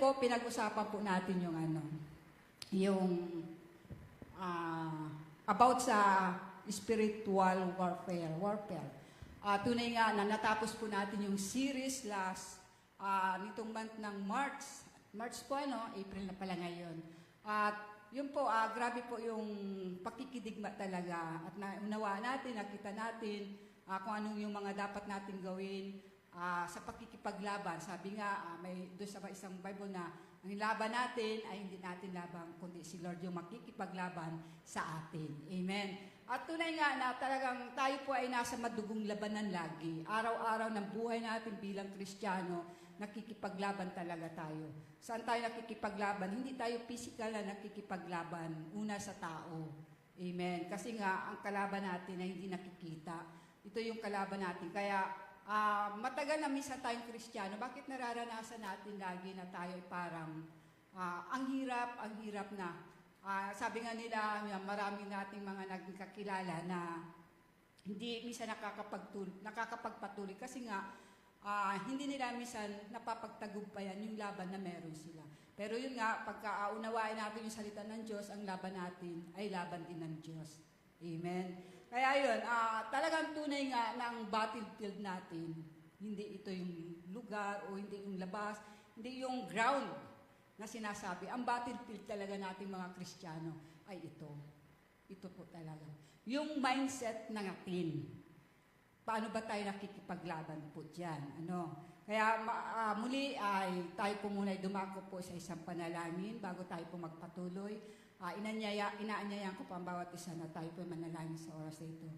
po, pinag-usapan po natin yung about sa spiritual warfare. Tunay nga na natapos po natin yung series nitong month ng March. March po, April na pala ngayon. At yun po, grabe po yung pakikidigma talaga. At naunawaan natin, nakita natin kung anong yung mga dapat natin gawin sa pakikipaglaban. Sabi nga, may doon sa isang Bible na ang laban natin ay hindi natin laban, kundi si Lord yung makikipaglaban sa atin. Amen. At tunay nga na talagang tayo po ay nasa madugong labanan lagi. Araw-araw ng buhay natin bilang Kristiyano, nakikipaglaban talaga tayo. Saan tayo nakikipaglaban? Hindi tayo physical na nakikipaglaban. Una sa tao. Amen. Kasi nga, ang kalaban natin ay hindi nakikita. Ito yung kalaban natin. Kaya, matagal na minsan tayong Kristiyano, bakit nararanasan natin lagi na tayo ay parang ang hirap na. Sabi nga nila, marami nating mga naging kakilala na hindi minsan nakakapagpatuloy kasi nga hindi nila minsan napapagtagumpayan yung laban na meron sila. Pero yun nga, pagkaunawain natin yung salita ng Diyos, ang laban natin ay laban din ng Diyos. Amen. Kaya yun, talagang tunay nga ng battlefield natin, hindi ito yung lugar o hindi yung labas, hindi yung ground na sinasabi. Ang battlefield talaga natin mga Kristiyano ay ito. Ito po talaga. Yung mindset natin. Paano ba tayo nakikipaglaban po dyan? Kaya muli ay tayo po muna ay dumako po sa isang panalangin bago tayo po magpatuloy. Inaanyayan ko po ang bawat isa na tayo po manalangin sa oras na ito.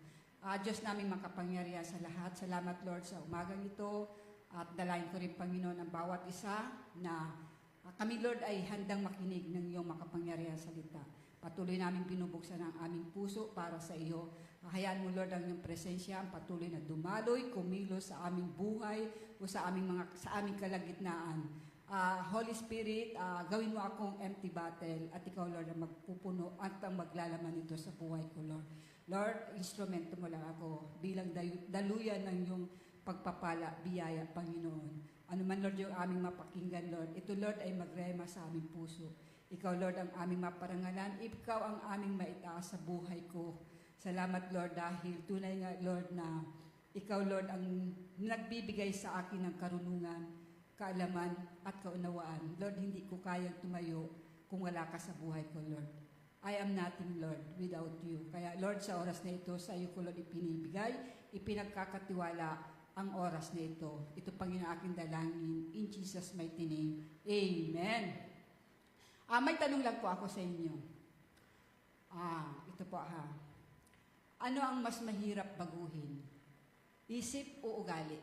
Diyos namin makapangyarihan sa lahat. Salamat Lord sa umagang ito. At dalayan ko rin Panginoon ang bawat isa na kami Lord ay handang makinig ng iyong makapangyarihan salita. Patuloy namin binubuksan ang aming puso para sa iyo. Hayaan mo Lord ang iyong presensya, ang patuloy na dumaloy, kumilos sa aming buhay o sa aming kalagitnaan. Holy Spirit, gawin mo akong empty bottle at ikaw Lord ang magpupuno at ang maglalaman nito sa buhay ko Lord. Lord, instrumento mo lang ako bilang daluyan ng iyong pagpapala, biyaya, Panginoon. Ano man Lord yung aming mapakinggan Lord, ito Lord ay magrema sa aming puso. Ikaw Lord ang aming maparangalan, ikaw ang aming maitaas sa buhay ko. Salamat Lord dahil tunay nga Lord na ikaw Lord ang nagbibigay sa akin ng karunungan, kaalaman at kaunawaan. Lord, hindi ko kayang tumayo kung wala ka sa buhay ko Lord. I am nothing Lord without you. Kaya Lord sa oras na ito, sa iyo ko Lord ipinibigay, ipinagkakatiwala ang oras na ito. Ito Panginoon aking dalangin. In Jesus' mighty name. Amen. May tanong lang po ako sa inyo. Ito po Ano ang mas mahirap baguhin? Isip o ugali?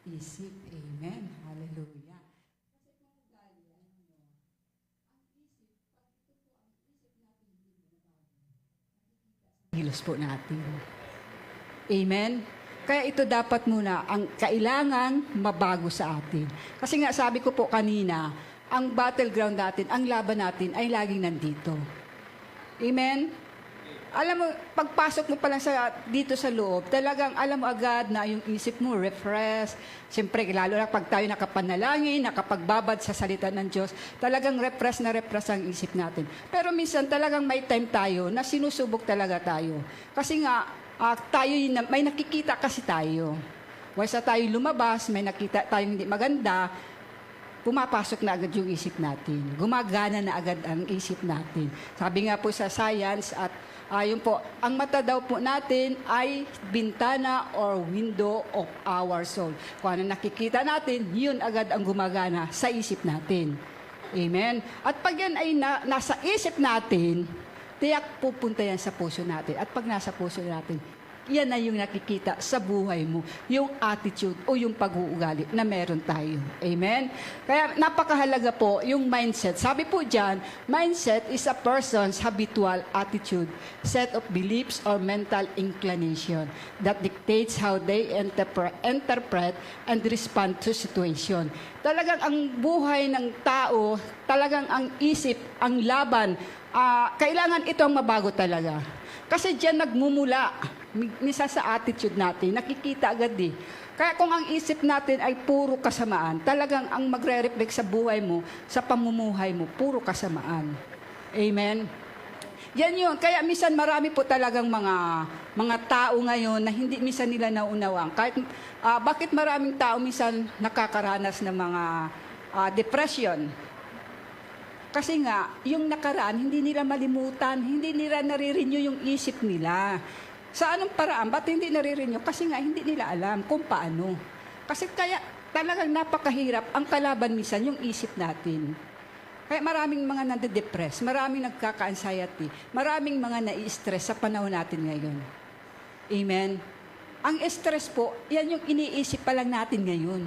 Isip. Amen. Hallelujah. Kasi kung ugali, ang isip, pag ito po ang isip natin hindi binabago, nakikita sa kilos po natin. Amen. Kaya ito dapat muna ang kailangan mabago sa atin. Kasi nga sabi ko po kanina, ang battleground natin, ang laban natin ay laging nandito. Amen? Alam mo, pagpasok mo pa lang dito sa loob, talagang alam mo agad na yung isip mo refresh. Siyempre, lalo na pag tayo nakapanalangin, nakapagbabad sa salita ng Diyos, talagang refresh na refresh ang isip natin. Pero minsan talagang may time tayo na sinusubok talaga tayo. Kasi nga, may nakikita kasi tayo. Wasa tayo lumabas, may nakita tayong hindi maganda, pumapasok na agad yung isip natin. Gumagana na agad ang isip natin. Sabi nga po sa science at yun po, ang mata daw po natin ay bintana or window of our soul. Kung ano nakikita natin, yun agad ang gumagana sa isip natin. Amen? At pag yan ay nasa isip natin, tiyak pupunta yan sa puso natin. At pag nasa puso natin, yan na yung nakikita sa buhay mo, yung attitude o yung pag-uugali na meron tayo. Amen? Kaya napakahalaga po yung mindset. Sabi po dyan, mindset is a person's habitual attitude, set of beliefs or mental inclination that dictates how they interpret and respond to situation. Talagang ang buhay ng tao, talagang ang isip, ang laban, kailangan ito ang mabago talaga. Kasi diyan nagmumula Misa sa attitude natin, nakikita agad eh. Kaya kung ang isip natin ay puro kasamaan, talagang ang magre-reflect sa buhay mo, sa pamumuhay mo, puro kasamaan. Amen? Yan yun. Kaya minsan marami po talagang mga tao ngayon na hindi minsan nila naunawang. Kahit, bakit maraming tao minsan nakakaranas ng mga depression? Kasi nga, yung nakaraan, hindi nila malimutan, hindi nila nare-renew yung isip nila. Sa anong paraan? Ba't hindi nare-renew? Kasi nga, hindi nila alam kung paano. Kasi kaya talagang napakahirap ang kalaban minsan yung isip natin. Kaya maraming mga nade-depress, maraming nagkaka-anxiety, maraming mga nai-stress sa panahon natin ngayon. Amen? Ang stress po, yan yung iniisip pa lang natin ngayon.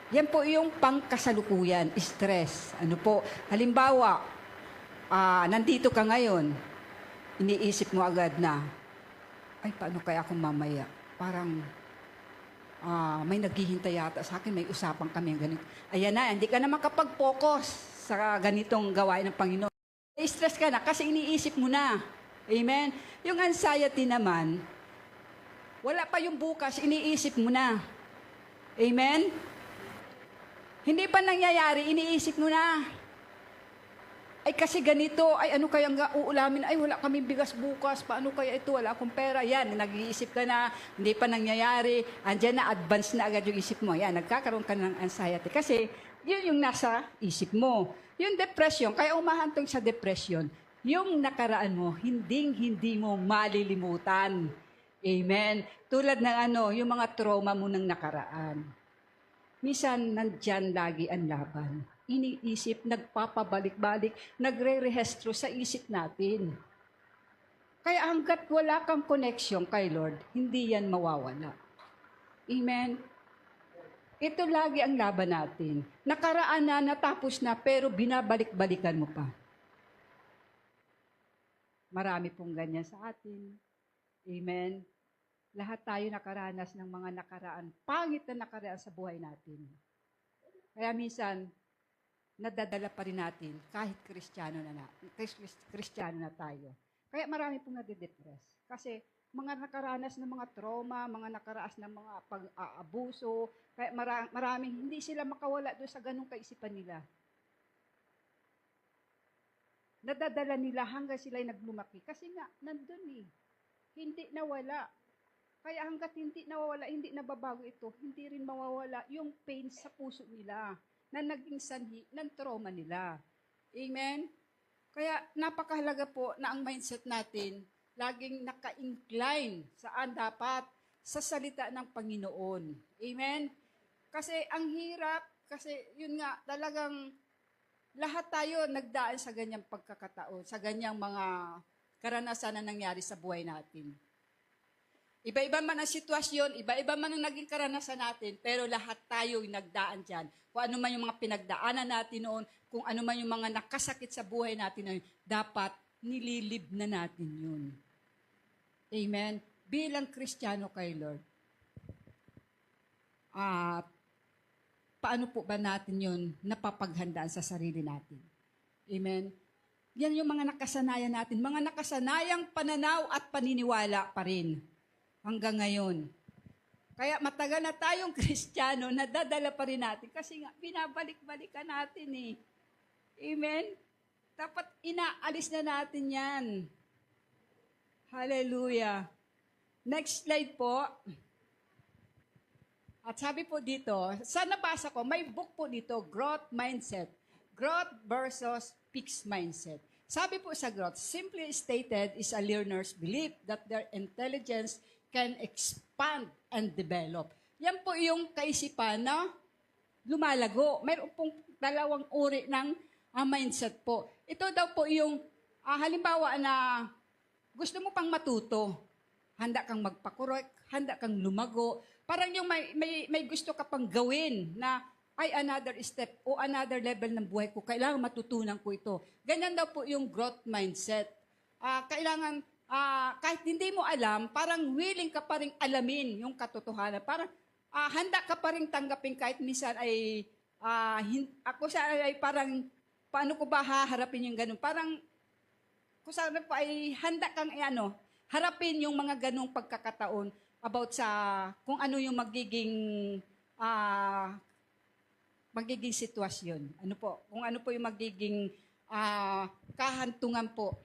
Yan po yung pangkasalukuyan, stress. Ano po, halimbawa, nandito ka ngayon, iniisip mo agad na, ay, paano kaya akong mamaya? Parang, may naghihintay yata sa akin, may usapan kami ng ganito. Ayan na, hindi ka na makapag-focus sa ganitong gawain ng Panginoon. Stress ka na kasi iniisip mo na. Amen? Yung anxiety naman, wala pa yung bukas, iniisip mo na. Amen? Hindi pa nangyayari, iniisip mo na. Ay kasi ganito, ay ano kaya nga uulamin, ay wala kaming bigas bukas, paano kaya ito, wala akong pera. Yan, nag-iisip ka na, hindi pa nangyayari, andyan na, advance na agad yung isip mo. Yan, nagkakaroon ka ng anxiety. Kasi yun yung nasa isip mo. Yung depression, kaya umahantong sa depression, yung nakaraan mo, hindi mo malilimutan. Amen. Tulad ng yung mga trauma mo ng nakaraan. Minsan, nandyan lagi ang laban. Iniisip, nagpapabalik-balik, nagre-rehestro sa isip natin. Kaya hanggat wala kang connection kay Lord, hindi yan mawawala. Amen? Ito lagi ang laban natin. Nakaraan na, natapos na, pero binabalik-balikan mo pa. Marami pong ganyan sa atin. Amen? Lahat tayo nakaranas ng mga nakaraan, pangit na nakaraan sa buhay natin. Kaya minsan, nadadala pa rin natin kahit Kristiyano na tayo. Kaya marami pong nade-depress. Kasi mga nakaranas ng mga trauma, mga nakaraas ng mga pag-aabuso, kaya maraming hindi sila makawala doon sa ganung kaisipan nila. Nadadala nila hanggang sila'y naglumaki. Kasi nga, nandun eh. Hindi nawala. Kaya hanggat hindi nawawala, hindi nababago ito, hindi rin mawawala yung pain sa puso nila na naging sanhi ng trauma nila. Amen? Kaya napakahalaga po na ang mindset natin laging naka-incline saan dapat sa salita ng Panginoon. Amen? Kasi ang hirap, kasi yun nga, talagang lahat tayo nagdaan sa ganyang pagkakataon, sa ganyang mga karanasan na nangyari sa buhay natin. Iba-iba man ang sitwasyon, iba-iba man ang naging karanasan natin, pero lahat tayo nagdaan dyan. Kung ano man yung mga pinagdaanan natin noon, kung ano man yung mga nakasakit sa buhay natin noon, dapat nililib na natin yun. Amen? Bilang Kristiyano kay Lord. At paano po ba natin yun napapaghandaan sa sarili natin? Amen? Yan yung mga nakasanayan natin, mga nakasanayang pananaw at paniniwala pa rin. Hanggang ngayon. Kaya matagal na tayong Kristiyano, nadadala pa rin natin. Kasi nga, binabalik-balikan natin eh. Amen? Dapat inaalis na natin yan. Hallelujah. Next slide po. At sabi po dito, sa nabasa ko, may book po dito, Growth Mindset. Growth versus Fixed Mindset. Sabi po sa growth, simply stated is a learner's belief that their intelligence can expand and develop. Yan po yung kaisipan na lumalago. Mayroon pong dalawang uri ng mindset po. Ito daw po yung, halimbawa na gusto mo pang matuto, handa kang magpakorek, handa kang lumago, parang yung may gusto ka pang gawin na ay another step o another level ng buhay ko, kailangan matutunan ko ito. Ganyan daw po yung growth mindset. Kailangan, kahit hindi mo alam, parang willing ka pa rin alamin yung katotohanan. Parang handa ka pa rin tanggapin kahit minsan ay, ako sa ay parang, paano ko ba haharapin yung ganun? Parang, kung saan po ay handa kang harapin yung mga ganong pagkakataon about sa kung ano yung magiging sitwasyon. Ano po? Kung ano po yung magiging kahantungan po.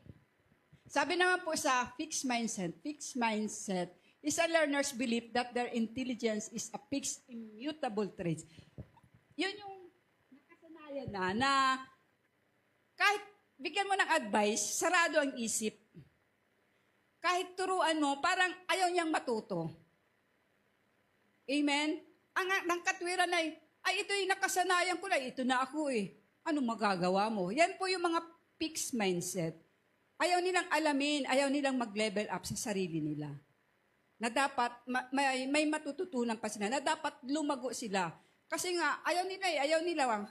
Sabi naman po sa fixed mindset is a learner's belief that their intelligence is a fixed, immutable trait. Yun yung nakasanayan na kahit bigyan mo ng advice, sarado ang isip. Kahit turuan mo, parang ayaw niyang matuto. Amen? Ang katwiran ay ito yung nakasanayan ko na, ito na ako eh. Ano magagawa mo? Yan po yung mga fixed mindset. Ayaw nilang alamin, ayaw nilang mag-level up sa sarili nila. Na dapat, may matututunan pa sila, na dapat lumago sila. Kasi nga, ayaw nila.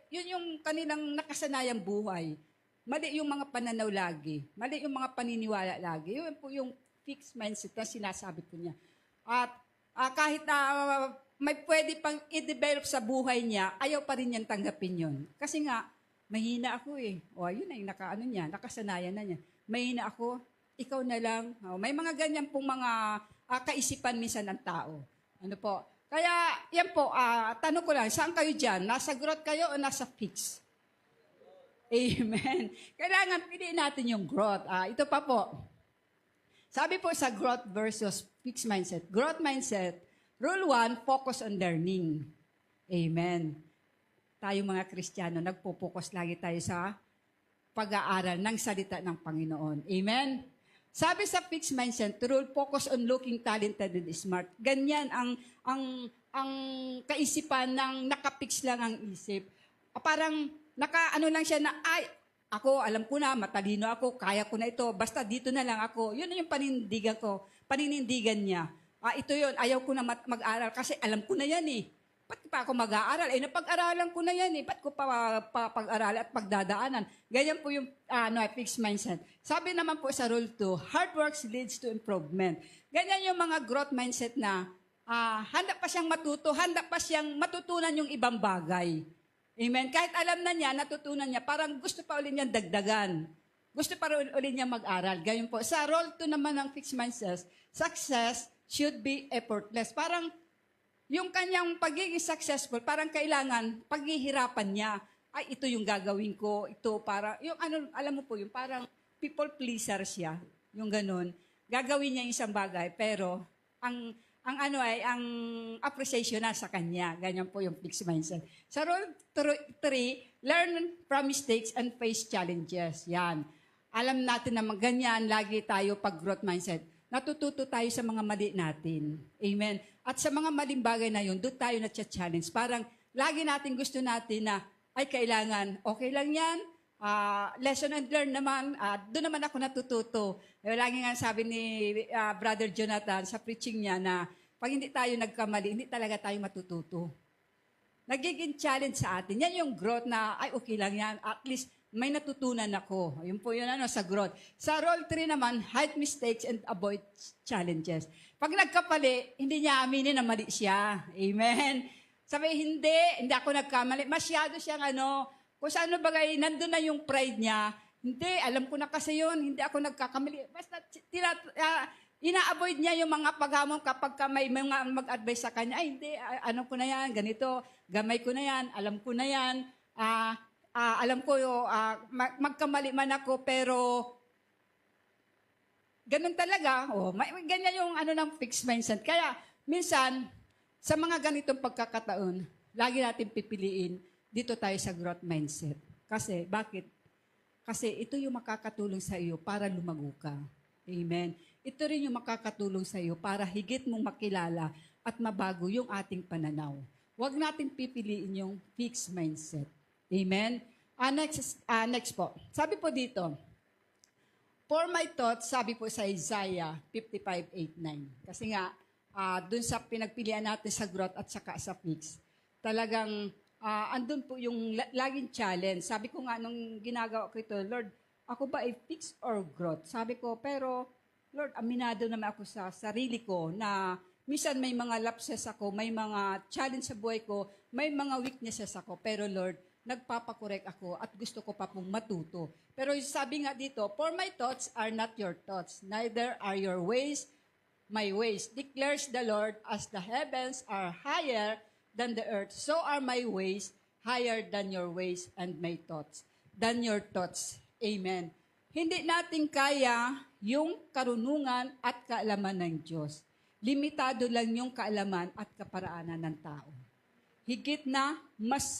Yun yung kanilang nakasanayang buhay. Mali yung mga pananaw lagi. Mali yung mga paniniwala lagi. Yun po yung fixed mindset na sinasabi ko niya. At kahit may pwede pang i-develop sa buhay niya, ayaw pa rin niyang tanggapin yun. Kasi nga, mahina ako eh. O, yun na yung nakasanayan na niya. Mahina ako, ikaw na lang. O, may mga ganyan pong mga kaisipan minsan ng tao. Ano po? Kaya, yan po, tanong ko lang, saan kayo dyan? Nasa growth kayo o nasa fix? Amen. Kailangan piliin natin yung growth. Ito pa po. Sabi po sa growth versus fixed mindset. Growth mindset, rule 1, focus on learning. Amen. Tayo mga Kristiyano, nagpo-focus lagi tayo sa pag-aaral ng salita ng Panginoon. Amen. Sabi sa fixed mindset, rule, focus on looking talented and smart. Ganyan ang kaisipan ng nakapix lang ang isip. Parang nakaano lang siya na, ako, alam ko na, matalino ako, kaya ko na ito, basta dito na lang ako. Yun yung paninindigan niya. Ito yun, ayaw ko na mag-aral kasi alam ko na yan eh. Ba't pa ako mag-aaral? Napag-aralan ko na yan eh. Ba't ko pa pag-aralan at pagdadaanan? Ganyan po yung fixed mindset. Sabi naman po sa rule 2, hard work leads to improvement. Ganyan yung mga growth mindset na handa pa siyang matuto, handa pa siyang matutunan yung ibang bagay. Amen. Kahit alam na niya, natutunan niya, parang gusto pa ulit niyang dagdagan. Gusto pa ulit niya mag-aral. Ganyan po. Sa role 2 naman ng fixed mindset, success should be effortless. Parang yung kanyang pagiging successful, parang kailangan paghihirapan niya. Ito yung gagawin ko. Ito para, yung alam mo po, yung parang people pleaser siya. Yung ganun. Gagawin niya yung isang bagay, pero ang appreciation na sa kanya. Ganyan po yung fixed mindset. Sa role 3, learn from mistakes and face challenges. Yan. Alam natin na ganyan, lagi tayo pag growth mindset. Natututo tayo sa mga mali natin. Amen. At sa mga maling bagay na yun, doon tayo na-challenge. Parang lagi natin gusto natin na, kailangan, okay lang yan. Lesson and learn naman, doon naman ako natututo. Lagi nga sabi ni Brother Jonathan sa preaching niya na pag hindi tayo nagkamali, hindi talaga tayo matututo. Nagiging challenge sa atin. Yan yung growth na, okay lang yan. At least, may natutunan ako. Yun po yun sa growth. Sa role 3 naman, hide mistakes and avoid challenges. Pag nagkapali, hindi niya aminin na mali siya. Amen. Sabi, hindi ako nagkamali. Masyado siyang kung saan bagay, nandun na yung pride niya. Hindi, alam ko na kasi yun. Hindi ako nagkakamali. Basta, ina-avoid niya yung mga paghamon kapag may mga mag-advise sa kanya. Hindi, ano ko na yan, ganito, gamay ko na yan, alam ko na yan, alam ko, magkamali man ako, pero ganun talaga. Ganyan yung ng fixed mindset. Kaya, minsan, sa mga ganitong pagkakataon, lagi natin pipiliin, dito tayo sa growth mindset. Kasi, bakit? Kasi ito yung makakatulong sa iyo para lumago ka. Amen. Ito rin yung makakatulong sa iyo para higit mong makilala at mabago yung ating pananaw. Huwag natin pipiliin yung fixed mindset. Amen? Next po. Sabi po dito, for my thoughts, sabi po sa Isaiah 55:8-9. Kasi nga, dun sa pinagpilian natin sa growth at saka sa fix, talagang andun po yung laging challenge. Sabi ko nga, nung ginagawa ko ito, Lord, ako ba ay fix or growth? Sabi ko, pero Lord, aminado naman ako sa sarili ko na minsan may mga lapses ako, may mga challenge sa buhay ko, may mga weaknesses ako. Pero Lord, nagpapakorek ako at gusto ko pa pong matuto. Pero sabi nga dito, for my thoughts are not your thoughts, neither are your ways my ways, declares the Lord, as the heavens are higher than the earth, so are my ways higher than your ways and my thoughts than your thoughts. Amen. Hindi natin kaya yung karunungan at kaalaman ng Diyos. Limitado lang yung kaalaman at kaparaanan ng tao. Higit na mas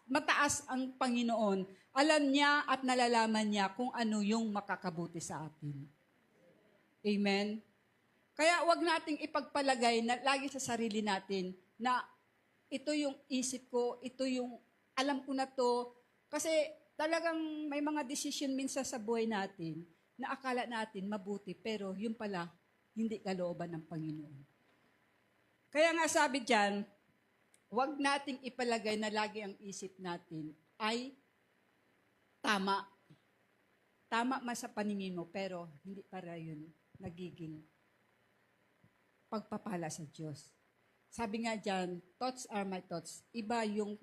mataas ang Panginoon, alam niya at nalalaman niya kung ano yung makakabuti sa atin. Amen? Kaya wag nating ipagpalagay na lagi sa sarili natin na ito yung isip ko, ito yung alam ko na to. Kasi talagang may mga decision minsan sa buhay natin na akala natin mabuti, pero yun pala, hindi kalooban ng Panginoon. Kaya nga sabi dyan, huwag nating ipalagay na lagi ang isip natin ay tama. Tama man sa paningin mo, pero hindi para yun nagiging pagpapala sa Diyos. Sabi nga dyan, thoughts are my thoughts. Iba yung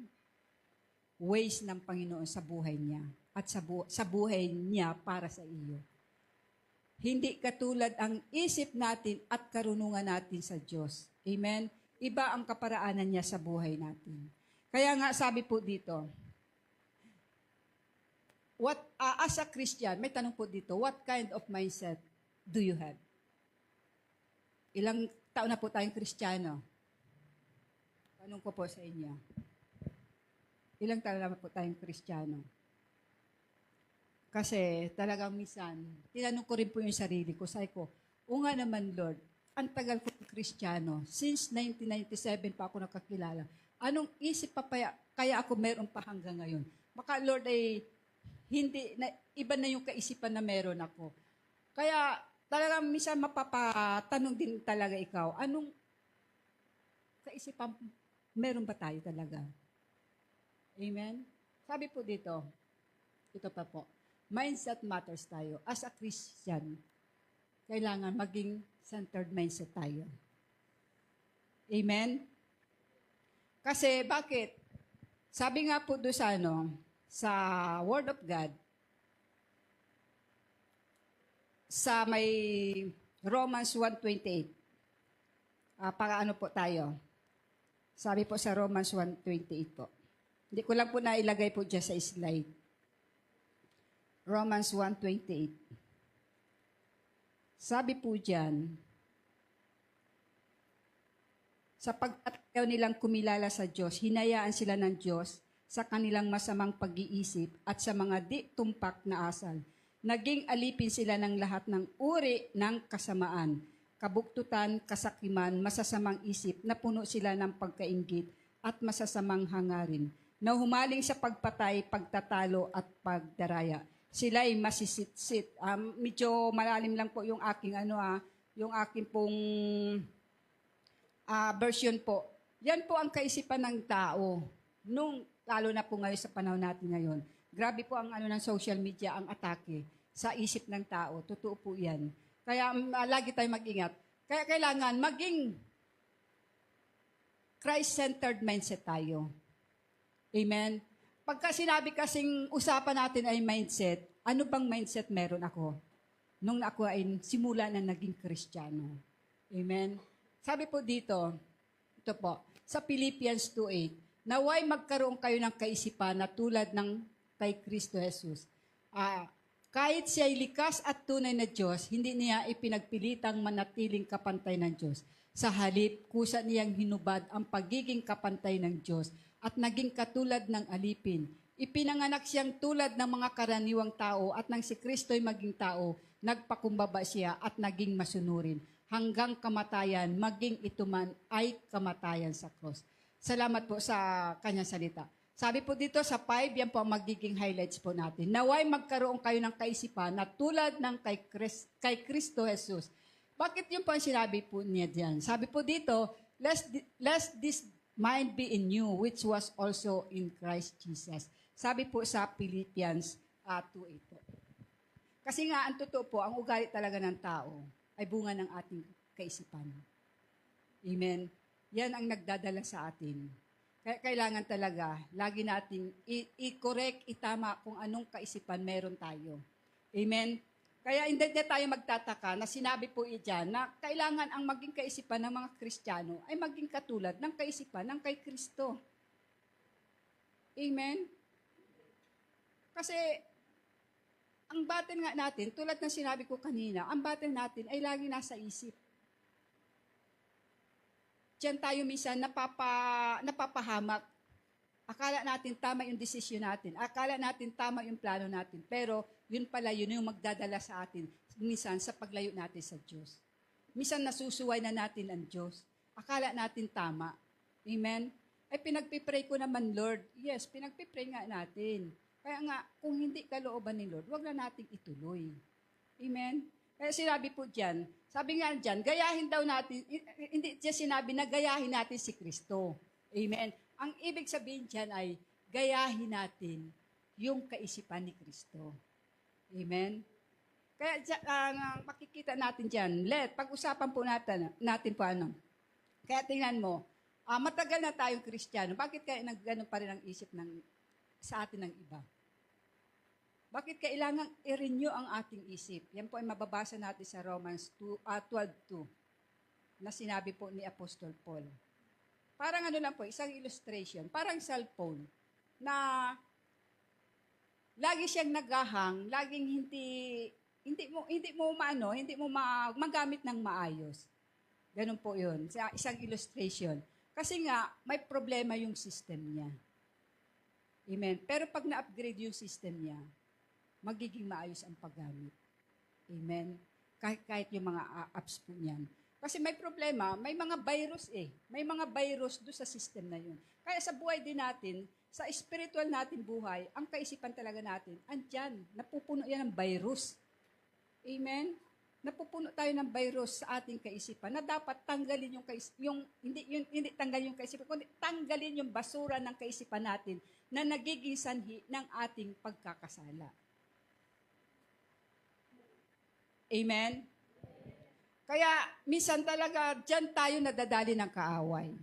ways ng Panginoon sa buhay niya at sa buhay niya para sa iyo. Hindi katulad ang isip natin at karunungan natin sa Diyos. Amen? Iba ang kaparaanan niya sa buhay natin. Kaya nga sabi po dito, as a Christian, may tanong po dito, what kind of mindset do you have? Ilang taon na po tayong Kristiyano? Tanong ko po sa inyo. Ilang taon na po tayong Kristiyano? Kasi talagang minsan, tinanong ko rin po yung sarili ko. Sabi ko, o nga naman Lord, ang tagal ko Kristiyano. Since 1997 pa ako nakakilala. Anong isip pa kaya ako meron pa hanggang ngayon? Baka Lord ay hindi, iba na yung kaisipan na meron ako. Kaya talagang minsan mapapatanong din talaga ikaw, anong kaisipan meron ba tayo talaga? Amen? Sabi po dito, ito pa po, mindset matters tayo. As a Christian, kailangan maging centered mindset tayo. Amen? Kasi bakit? Sabi nga po doon sa Word of God, sa may Romans 1:28. Para ano po tayo? Sabi po sa Romans 1:28 po. Hindi ko lang po nailagay po dyan sa slide. Romans 1:28. Sabi po dyan, sa pag-atayaw nilang kumilala sa Diyos, hinayaan sila ng Diyos sa kanilang masamang pag-iisip at sa mga di tumpak na asal. Naging alipin sila ng lahat ng uri ng kasamaan, kabuktutan, kasakiman, masasamang isip, na puno sila ng pagkainggit at masasamang hangarin, na humaling sa pagpatay, pagtatalo at pagdaraya. Sila'y masisitsit. Medyo malalim lang po yung aking yung aking pong version po. Yan po ang kaisipan ng tao. Lalo na po ngayon sa panahon natin ngayon. Grabe po ang ng social media, ang atake sa isip ng tao. Totoo po yan. Kaya lagi tayong mag-ingat. Kaya kailangan maging Christ-centered mindset tayo. Amen? Pagka sinabi kasing usapan natin ay mindset, ano bang mindset meron ako? Nung ako ay simula na naging Kristiyano. Amen? Sabi po dito, ito po, sa Philippians 2:8, naway magkaroon kayo ng kaisipan na tulad ng kay Kristo Jesus. Kahit siya'y likas at tunay na Diyos, hindi niya ipinagpilitang manatiling kapantay ng Diyos. Sa halip, kusa niyang hinubad ang pagiging kapantay ng Diyos at naging katulad ng alipin. Ipinanganak siyang tulad ng mga karaniwang tao at nang si Kristo'y maging tao, nagpakumbaba siya at naging masunurin. Hanggang kamatayan, maging ito man ay kamatayan sa cross. Salamat po sa kanyang salita. Sabi po dito sa 5, yan po ang magiging highlights po natin. Naway magkaroon kayo ng kaisipan na tulad ng kay Kristo Jesus. Bakit yun po ang sinabi po niya diyan? Sabi po dito, lest this mind be in you, which was also in Christ Jesus. Sabi po sa Philippians 2:8 po. Kasi nga, ang totoo po, ang ugali talaga ng tao ay bunga ng ating kaisipan. Amen? Yan ang nagdadala sa atin. Kaya kailangan talaga, lagi nating i-correct, itama kung anong kaisipan meron tayo. Amen? Kaya hindi na tayo magtataka na sinabi po dyan na kailangan ang maging kaisipan ng mga Kristiyano ay maging katulad ng kaisipan ng kay Kristo. Amen? Kasi ang battle nga natin, tulad ng sinabi ko kanina, ang battle natin ay lagi nasa isip. Diyan tayo minsan napapahamak. Akala natin tama yung desisyon natin. Akala natin tama yung plano natin. Pero yun pala, yun yung magdadala sa atin minsan sa paglayo natin sa Diyos. Minsan nasusuway na natin ang Diyos. Akala natin tama. Amen? Ay pinagpipray ko naman, Lord. Yes, pinagpipray nga natin. Kaya nga, kung hindi kalooban ni Lord, wag na nating ituloy. Amen? Kaya sinabi po dyan, sabi nga dyan, gayahin daw natin, hindi siya sinabi na gayahin natin si Kristo. Amen? Ang ibig sabihin dyan ay, gayahin natin yung kaisipan ni Kristo. Amen? Kaya makikita natin dyan, pag-usapan po natin po ano. Kaya tingnan mo, matagal na tayong Kristiyano, bakit kaya nagganon pa rin ang isip sa atin ng iba? Bakit kailangan i-renew ang ating isip? Yan po ay mababasa natin sa Romans 12:2 na sinabi po ni Apostol Paul. Parang ano lang po, isang illustration, parang cellphone na lagi siyang naghahang, laging hindi mo magamit ng maayos. Ganun po 'yun, sa isang illustration. Kasi nga may problema yung system niya. Amen. Pero pag na-upgrade yung system niya, magiging maayos ang paggamit. Amen. Kahit yung mga apps po niyan. Kasi may problema, may mga virus May mga virus doon sa system na yun. Kaya sa buhay din natin, sa spiritual natin buhay, ang kaisipan talaga natin, andyan, napupuno yan ng virus. Amen? Napupuno tayo ng virus sa ating kaisipan na dapat tanggalin hindi tanggalin yung kaisipan, kundi tanggalin yung basura ng kaisipan natin na nagiging sanhi ng ating pagkakasala. Amen? Kaya, minsan talaga, dyan tayo nadadali ng kaaway.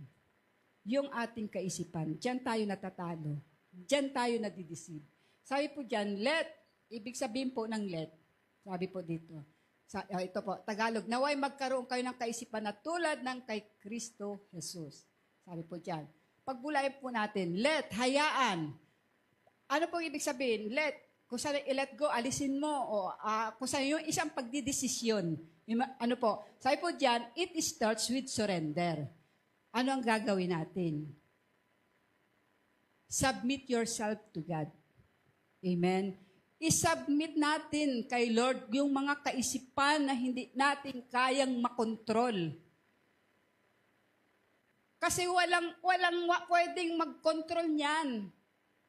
Yung ating kaisipan, dyan tayo natatalo. Dyan tayo nadideceive. Sabi po dyan, ibig sabihin po ng sabi po dito, ito po, Tagalog, naway magkaroon kayo ng kaisipan na tulad ng kay Kristo Jesus. Sabi po dyan. Pagbulayin po natin, hayaan. Ano po ibig sabihin? Kung saan i-let go, alisin mo, kung saan yung isang pagdidesisyon. Ano po? Sabi po dyan, it starts with surrender. Ano ang gagawin natin? Submit yourself to God. Amen? I-submit natin kay Lord yung mga kaisipan na hindi natin kayang makontrol. Kasi walang pwedeng mag-control niyan.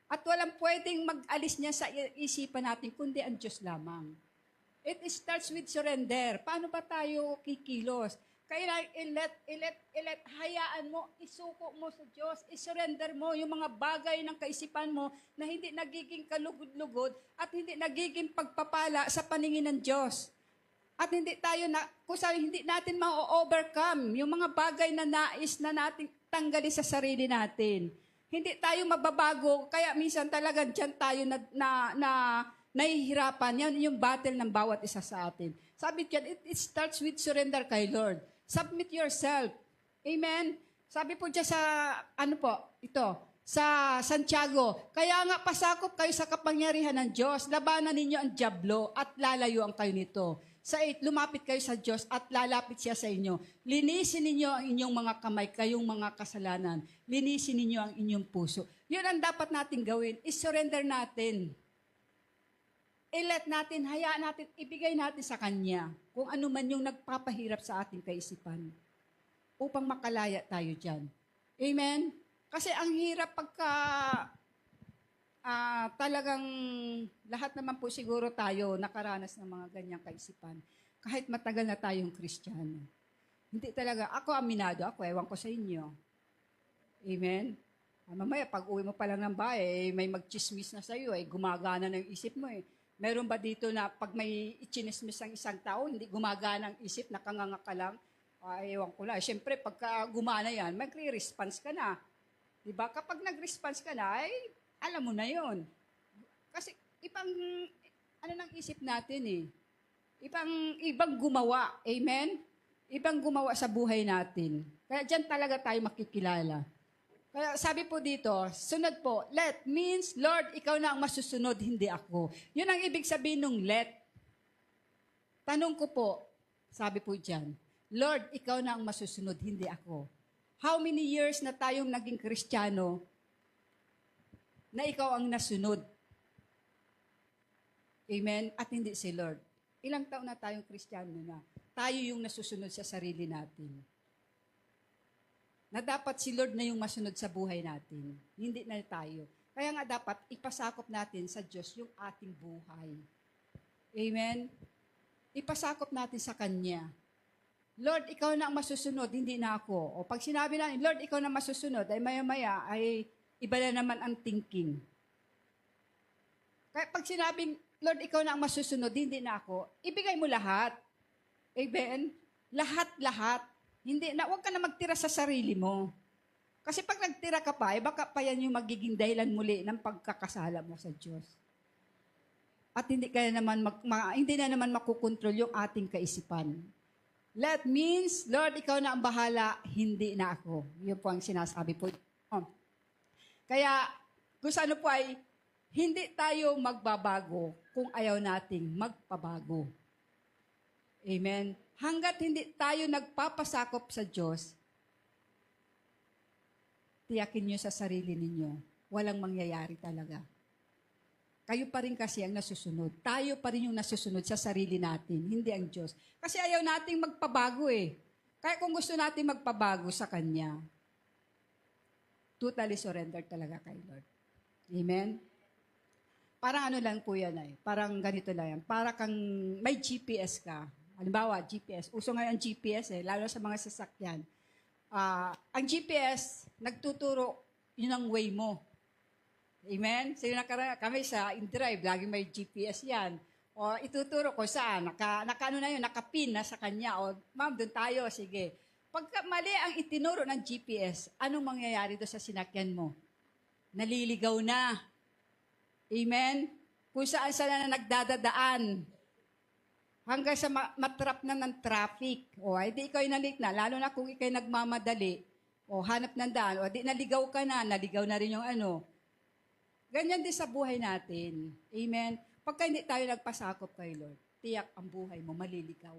At walang pwedeng mag-alis niya sa isipan natin, kundi ang Diyos lamang. It starts with surrender. Paano ba tayo kikilos? Kailangan hayaan mo, isuko mo sa Diyos, isurrender mo yung mga bagay ng kaisipan mo na hindi nagiging kalugod-lugod at hindi nagiging pagpapala sa paningin ng Diyos. At hindi natin ma-overcome yung mga bagay na nais na natin tanggalin sa sarili natin. Hindi tayo mababago, kaya minsan talaga dyan tayo nahihirapan. Yan yung battle ng bawat isa sa atin. Sabi dyan, it starts with surrender kay Lord. Submit yourself. Amen? Sabi po dyan sa Santiago, kaya nga pasakop kayo sa kapangyarihan ng Diyos, labanan ninyo ang dyablo at lalayuan kayo nito. Sa 8, lumapit kayo sa Diyos at lalapit siya sa inyo. Linisin ninyo ang inyong mga kamay, kayong mga kasalanan. Linisin ninyo ang inyong puso. Yun ang dapat natin gawin, is-surrender natin. I-let natin, hayaan natin, ibigay natin sa Kanya kung ano man yung nagpapahirap sa ating kaisipan upang makalaya tayo dyan. Amen? Kasi ang hirap pagka talagang lahat naman po siguro tayo nakaranas ng mga ganyang kaisipan. Kahit matagal na tayong Kristiyano. Hindi talaga, ako aminado, ewan ko sa inyo. Amen? Mamaya, pag uwi mo pa lang ng bahay, may magchismis na sa'yo, gumagana na yung isip mo Meron ba dito na pag may ichinismis ang isang tao, hindi gumagana ang isip, nakanganga ka lang? Ewan ko lang. Siyempre, pagka gumana yan, magre-response ka na. Diba? Kapag nag-response ka na, ay, alam mo na yon. Kasi ano nang isip natin eh. Ibang gumawa. Amen? Ibang gumawa sa buhay natin. Kaya dyan talaga tayo makikilala. Kaya sabi po dito, sunod po, let means, Lord, ikaw na ang masusunod, hindi ako. Yun ang ibig sabihin ng let. Tanong ko po, sabi po dyan, Lord, ikaw na ang masusunod, hindi ako. How many years na tayong naging Kristiyano na ikaw ang nasunod? Amen? At hindi si Lord. Ilang taon na tayong Kristiyano na tayo yung nasusunod sa sarili natin. Na dapat si Lord na yung masunod sa buhay natin. Hindi na tayo. Kaya nga dapat ipasakop natin sa Diyos yung ating buhay. Amen? Ipasakop natin sa Kanya. Lord, ikaw na ang masusunod, hindi na ako. O pag sinabi natin, Lord, ikaw na masusunod, ay maya-maya, ay iba na naman ang thinking. Kaya pag sinabing, Lord, ikaw na ang masusunod, hindi na ako, ibigay mo lahat. Amen? Lahat-lahat. Hindi na, huwag ka na magtira sa sarili mo. Kasi pag nagtira ka pa, baka pa yan yung magiging dahilan muli ng pagkakasala mo sa Diyos. At hindi na naman makukontrol yung ating kaisipan. Let means, Lord, ikaw na ang bahala, hindi na ako. Yun po ang sinasabi po. Kaya, kung ano po ay, hindi tayo magbabago kung ayaw nating magpabago. Amen? Hanggat hindi tayo nagpapasakop sa Diyos, tiyakin nyo sa sarili ninyo, walang mangyayari talaga. Kayo pa rin kasi ang nasusunod. Tayo pa rin yung nasusunod sa sarili natin, hindi ang Diyos. Kasi ayaw nating magpabago eh. Kaya kung gusto natin magpabago sa Kanya, totally surrender talaga kay Lord. Amen? Parang ano lang po yan eh. Parang ganito lang yan. Para kang may GPS ka. Halimbawa, GPS. Uso ngayon ang GPS eh, lalo sa mga sasakyan. Ang GPS, nagtuturo, yun ang way mo. Amen? So, kami sa InDrive, laging may GPS yan. O ituturo ko saan, nakaano na yun, nakapin na sa kanya. O ma'am, doon tayo, sige. Pagka mali ang itinuro ng GPS, anong mangyayari doon sa sinakyan mo? Naliligaw na. Amen? Kung saan na nagdadadaan. Hanggang sa matrap na ng traffic. O, hindi ikaw nalit na. Lalo na kung ikaw nagmamadali. O, hanap ng daan. O, di naligaw ka na. Naligaw na rin yung ano. Ganyan din sa buhay natin. Amen? Pagka hindi tayo nagpasakop kay Lord, tiyak ang buhay mo, maliligaw.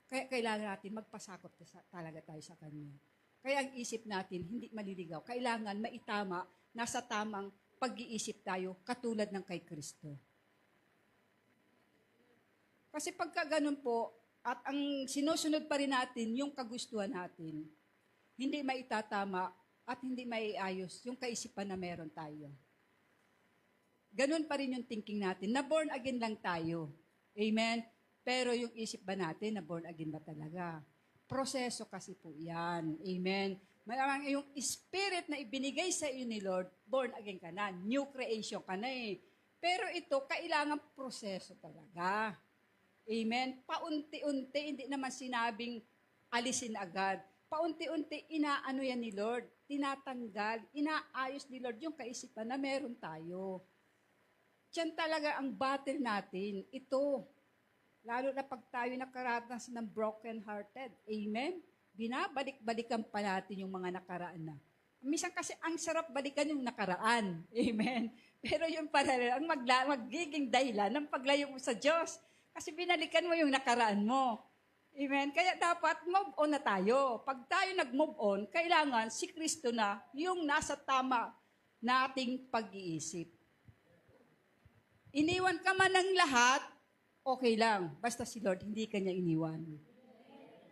Kaya kailangan natin magpasakop talaga tayo sa Kanya. Kaya ang isip natin, hindi maliligaw. Kailangan maitama, nasa tamang pag-iisip tayo, katulad ng kay Kristo. Kasi pagka ganun po, at ang sinusunod pa rin natin, yung kagustuhan natin, hindi maitatama at hindi maiayos yung kaisipan na meron tayo. Ganun pa rin yung thinking natin, na born again lang tayo. Amen? Pero yung isip ba natin, na born again ba talaga? Proseso kasi po yan. Amen? Malamang yung spirit na ibinigay sa iyo ni Lord, born again ka na, new creation ka na eh. Pero ito, kailangan proseso talaga. Amen? Paunti-unti, hindi naman sinabing alisin agad. Paunti-unti, inaano yan ni Lord, tinatanggal, inaayos ni Lord yung kaisipan na meron tayo. Diyan talaga ang battle natin. Ito, lalo na pag tayo nakaranas ng broken-hearted. Amen? Binabalik-balikan pa natin yung mga nakaraan na. Minsan kasi ang sarap balikan yung nakaraan. Amen? Pero yung paralel, ang magiging dahilan ng paglayo mo sa Diyos. Kasi binalikan mo yung nakaraan mo. Amen? Kaya dapat move on na tayo. Pag tayo nag-move on, kailangan si Kristo na yung nasa tama nating pag-iisip. Iniwan ka man ng lahat, okay lang. Basta si Lord, hindi ka niya iniwan.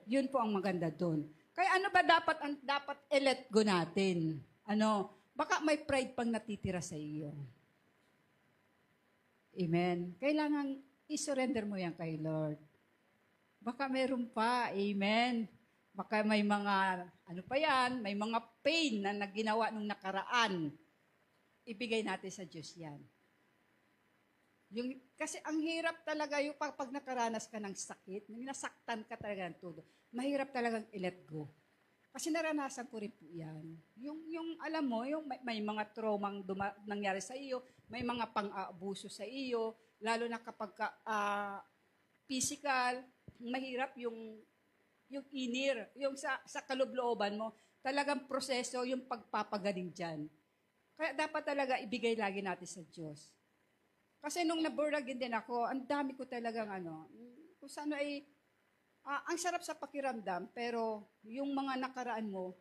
Yun po ang maganda doon. Kaya ano ba dapat i-let go natin? Baka may pride pang natitira sa iyo. Amen? Kailangan i-surrender mo yan kay Lord. Baka meron pa. Amen? Baka may mga, may mga pain na naginawa nung nakaraan. Ibigay natin sa Diyos yan. Kasi ang hirap talaga yung pag nakaranas ka ng sakit, nasaktan ka talaga ng todo, mahirap talagang i-let go. Kasi naranasan ko rin po yan. Yung alam mo, yung may mga traumang nangyari sa iyo, may mga pang-aabuso sa iyo, lalo na kapag physical, mahirap yung inner, yung sa kalooban mo, talagang proseso yung pagpapagaling dyan. Kaya dapat talaga ibigay lagi natin sa Diyos. Kasi nung naboragin din ako, ang dami ko talagang kung saan ay, ang sarap sa pakiramdam, pero yung mga nakaraan mo,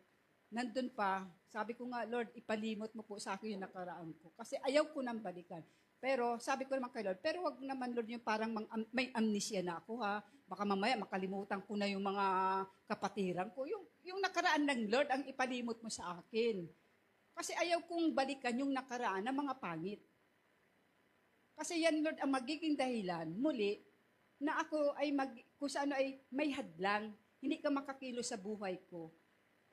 nandun pa, sabi ko nga, Lord, ipalimot mo po sa akin yung nakaraan ko. Kasi ayaw ko nang balikan. Pero sabi ko naman kay Lord, pero wag naman Lord yung parang may amnesia na ako ha. Baka mamaya makalimutan ko na yung mga kapatiran ko. Yung nakaraan ng Lord ang ipalimot mo sa akin. Kasi ayaw kong balikan yung nakaraan ng mga pangit. Kasi yan Lord ang magiging dahilan muli na ako ay kung saan ay may hadlang. Hindi ka makakilo sa buhay ko.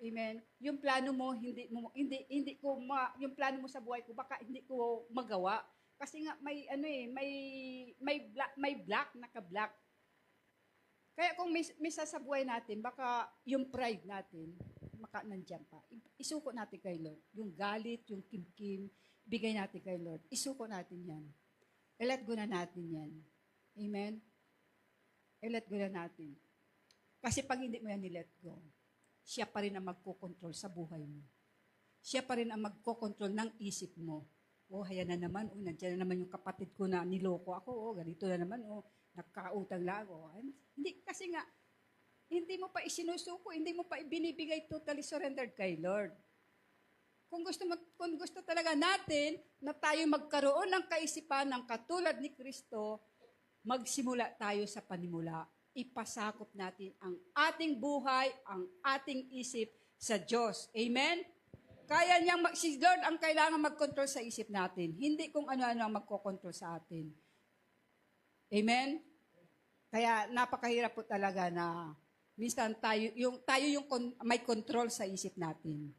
Amen. Yung plano mo hindi ko yung plano mo sa buhay ko baka hindi ko magawa. Kasi nga may black naka-black. Kaya kung may sasabuhay natin, baka yung pride natin, nandiyan pa. Isuko natin kay Lord. Yung galit, yung kimkim, bigay natin kay Lord. Isuko natin yan. I-let go na natin yan. Amen? I-let go na natin. Kasi pag hindi mo yan ni-let go, siya pa rin ang magkokontrol sa buhay mo. Siya pa rin ang magkokontrol ng isip mo. Hayan na naman, nandiyan na naman yung kapatid ko na niloko ako, ganito na naman, nagkautang lang ako. Hindi, kasi nga, hindi mo pa isinusuko, hindi mo pa ibinibigay totally surrendered kay Lord. Kung gusto talaga natin na tayo magkaroon ng kaisipan ng katulad ni Kristo, magsimula tayo sa panimula. Ipasakop natin ang ating buhay, ang ating isip sa Diyos. Amen? Kaya niyang si Lord ang kailangan mag-control sa isip natin. Hindi kung ano-ano ang magkocontrol sa atin. Amen? Kaya napakahirap po talaga na minsan tayo yung may control sa isip natin.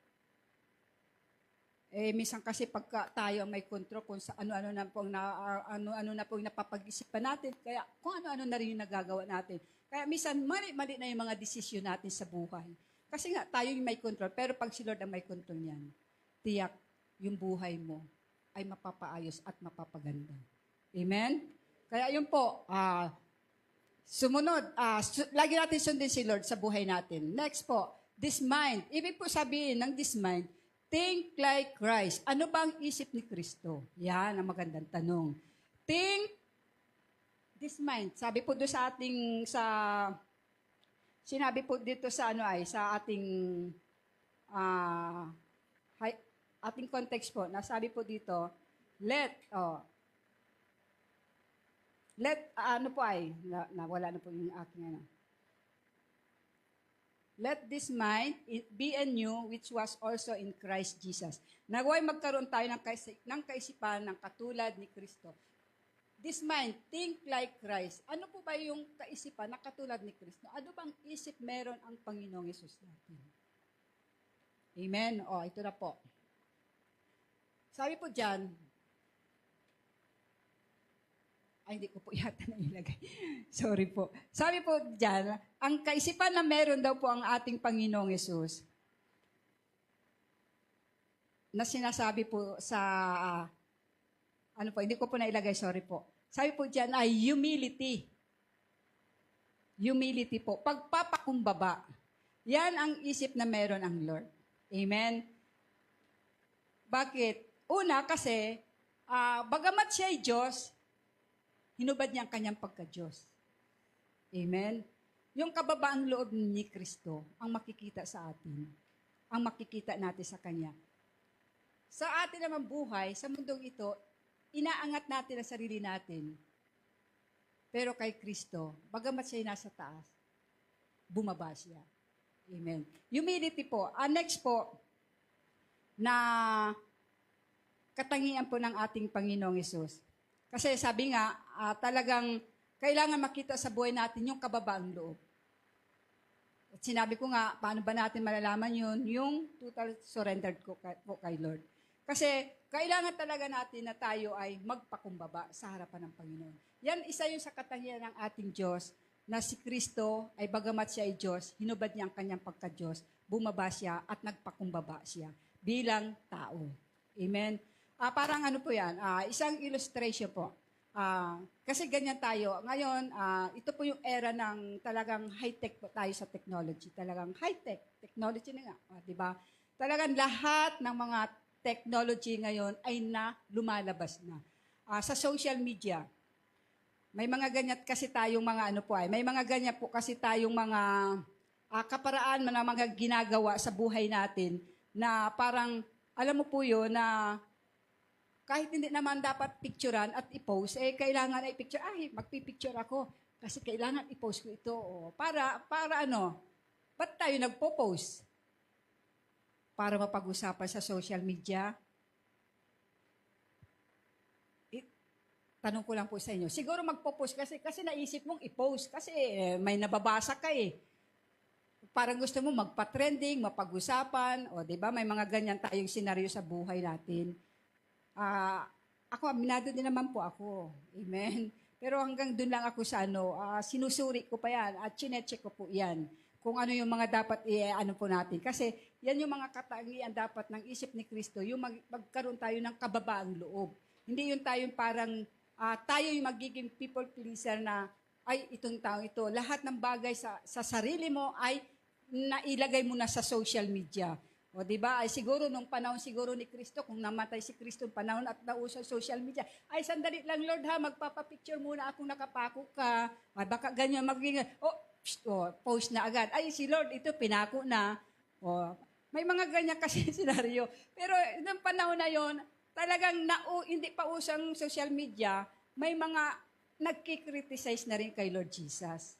Minsan kasi pagka tayo ang may control kung sa ano-ano na pong napapag-isipan natin, kaya kung ano-ano na rin yung nagagawa natin. Kaya minsan mali na yung mga desisyon natin sa buhay. Kasi nga, tayo yung may control. Pero pag si Lord ang may control niyan, tiyak yung buhay mo ay mapapaayos at mapapaganda. Amen? Kaya yun po, sumunod, lagi natin sundin si Lord sa buhay natin. Next po, this mind. Ibig po sabihin ng this mind, think like Christ. Ano ba ang isip ni Kristo? Yan ang magandang tanong. Think this mind. Sabi po doon sa sinabi po dito sa sa ating ating context po, nasabi po dito, let nawala na po yung aking Let this mind be in you, which was also in Christ Jesus. Naway magkaroon tayo ng kaisipan ng katulad ni Kristo. This mind, think like Christ. Ano po ba yung kaisipan na katulad ni Kristo? Ano bang isip meron ang Panginoong Yesus natin? Amen? Ito na po. Sabi po dyan, hindi ko po yata nailagay. Sorry po. Sabi po dyan, ang kaisipan na meron daw po ang ating Panginoong Yesus, na sinasabi po sa hindi ko po nailagay, sorry po. Sabi po dyan ay humility. Humility po. Pagpapakumbaba. Yan ang isip na meron ang Lord. Amen? Bakit? Una, kasi, bagamat siya ay Diyos, hinubad niya ang kanyang pagka-Diyos. Amen? Yung kababaang loob ni Kristo ang makikita sa atin. Ang makikita natin sa Kanya. Sa atin naman buhay, sa mundong ito, inaangat natin ang sarili natin. Pero kay Kristo, bagamat siya nasa taas, bumaba siya. Amen. Humility po. Next po, na katangian po ng ating Panginoong Yesus. Kasi sabi nga, talagang kailangan makita sa buhay natin yung kababaang loob. At sinabi ko nga, paano ba natin malalaman yun? Yung total surrendered ko po kay Lord. Kasi kailangan talaga natin na tayo ay magpakumbaba sa harapan ng Panginoon. Yan, isa yun sa katangian ng ating Diyos na si Kristo ay bagamat siya ay Diyos, hinubad niya ang kanyang pagka-Diyos, bumaba siya at nagpakumbaba siya bilang tao. Amen? Parang ano po yan, isang illustration po. Kasi ganyan tayo. Ngayon, ito po yung era ng talagang high-tech po tayo sa technology. Talagang high-tech, technology na nga, di ba? Talagang lahat ng mga technology ngayon ay lumalabas na. Sa social media, may mga ganyan kasi tayong mga ano po may mga ganyan po kasi tayong mga kaparaan na mga ginagawa sa buhay natin na parang, alam mo po yun, na kahit hindi naman dapat picturean at i-post, kailangan ay picture, magpipicture ako kasi kailangan i-post ko ito. Para ano, ba't tayo nagpo-post? Para mapag-usapan sa social media? Tanong ko lang po sa inyo. Siguro magpo-post kasi naisip mong i-post kasi may nababasa ka eh. Parang gusto mo magpa-trending, mapag-usapan, di ba? May mga ganyan tayong senaryo sa buhay natin. Ako, aminado din naman po ako. Amen. Pero hanggang doon lang ako sa sinusuri ko pa yan at chinecheck ko po yan. Kung ano yung mga dapat po natin. Kasi yan yung mga katangian dapat ng isip ni Kristo, yung magkaroon tayo ng kababaang loob. Hindi yung tayong parang tayo yung magiging people pleaser na, itong tao ito. Lahat ng bagay sa sarili mo ay nailagay mo na sa social media. O di ba? Ay siguro nung panahon siguro ni Kristo, kung namatay si Kristo panahon at nauso social media, sandali lang Lord magpapapicture muna akong nakapako ka. Baka ganyan magiging, post na agad. Si Lord ito pinako na. May mga ganyan kasi senaryo. Pero nung panahon na yon, talagang hindi pa usang social media, may mga nagkikriticize na rin kay Lord Jesus.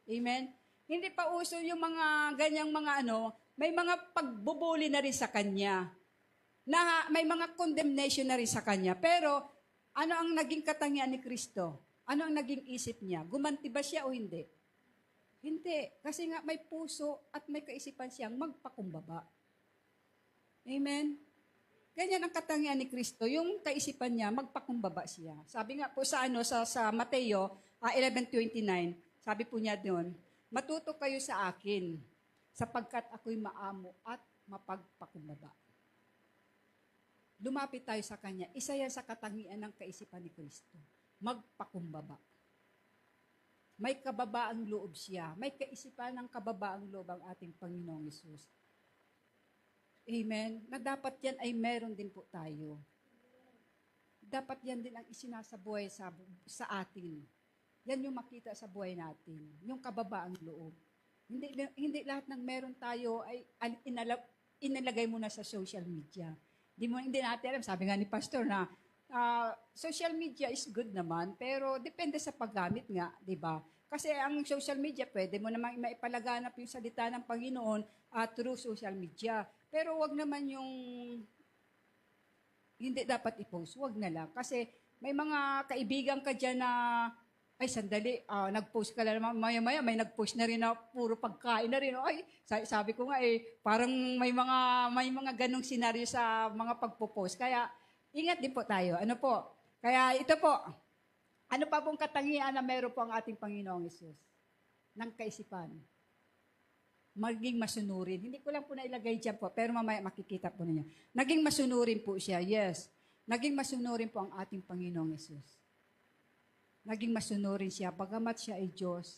Amen? Hindi pa uso yung mga ganyang mga may mga pagbubuli na rin sa Kanya. Na may mga condemnation na rin sa Kanya. Pero, ano ang naging katangian ni Kristo? Ano ang naging isip niya? Gumanti ba siya o hindi? Hindi. Kasi nga may puso at may kaisipan siyang magpakumbaba. Amen? Ganyan ang katangian ni Kristo, yung kaisipan niya, magpakumbaba siya. Sabi nga po sa Mateo 11:29, sabi po niya doon, matuto kayo sa akin, sapagkat ako'y maamo at mapagpakumbaba. Lumapit tayo sa Kanya. Isa yan sa katangian ng kaisipan ni Kristo. Magpakumbaba. May kababaang loob siya. May kaisipan ng kababaang loob ang ating Panginoong Hesus. Amen? Na dapat yan ay meron din po tayo. Dapat yan din ang isinasabuhay sa atin. Yan yung makita sa buhay natin. Yung kababaang loob. Hindi lahat ng meron tayo ay inalagay mo na sa social media. Hindi natin alam. Sabi nga ni Pastor na social media is good naman, pero depende sa paggamit nga, di ba? Kasi ang social media, pwede mo namang maipalaganap yung salita ng Panginoon through social media. Pero wag naman yung hindi dapat i-post. Wag na lang. Kasi may mga kaibigan ka dyan na sandali, nag-post ka lang naman, maya-maya, may nag-post na rin na puro pagkain na rin. Sabi ko nga parang may mga ganong senaryo sa mga pagpo-post. Kaya, ingat din po tayo. Ano po? Kaya ito po, ano pa pong katangian na meron po ang ating Panginoong Hesus? Ng kaisipan. Maging masunurin. Hindi ko lang po nailagay dyan po, pero mamaya makikita po ninyo. Naging masunurin po siya, yes. Naging masunurin po ang ating Panginoong Hesus. Naging masunurin siya, bagamat siya ay Diyos,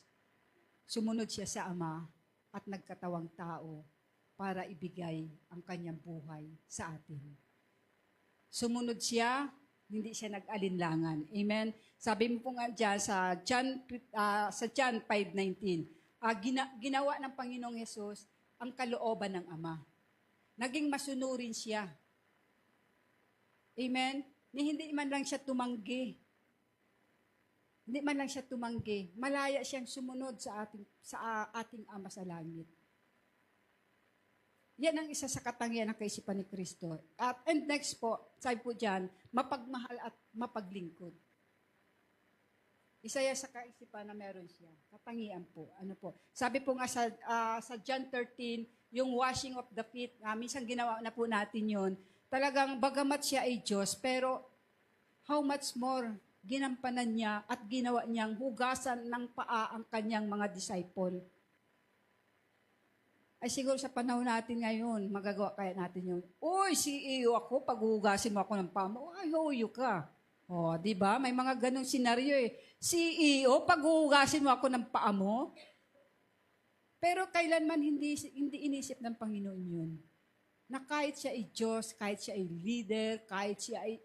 sumunod siya sa Ama at nagkatawang tao para ibigay ang kanyang buhay sa atin. Sumunod siya, hindi siya nag-alinlangan. Amen? Sabi mo po nga dyan sa John 5:19, ginawa ng Panginoong Hesus ang kalooban ng Ama. Naging masunurin siya. Amen? Hindi man lang siya tumanggi. Hindi man lang siya tumanggi. Malaya siyang sumunod sa ating Ama sa langit. Yan ang isa sa katangian ng kaisipan ni Kristo. And next po, sabi po dyan, mapagmahal at mapaglingkod. Isa yan sa kaisipan na meron siya. Katangian po. Ano po? Sabi po nga sa John 13, yung washing of the feet, minsan ginawa na po natin yun. Talagang bagamat siya ay Diyos, pero how much more ginampanan niya at ginawa niyang hugasan ng paa ang kanyang mga disciple. Ay siguro sa panahon natin ngayon, magagawa kaya natin yun. Uy, CEO ako, paghuhugasin mo ako ng paa mo, ay, huyo ka. O, di ba? May mga ganong senaryo eh. CEO, paghuhugasin mo ako ng paa mo? Pero kailanman hindi inisip ng Panginoon yun. Na kahit siya ay Diyos, kahit siya ay leader, kahit siya ay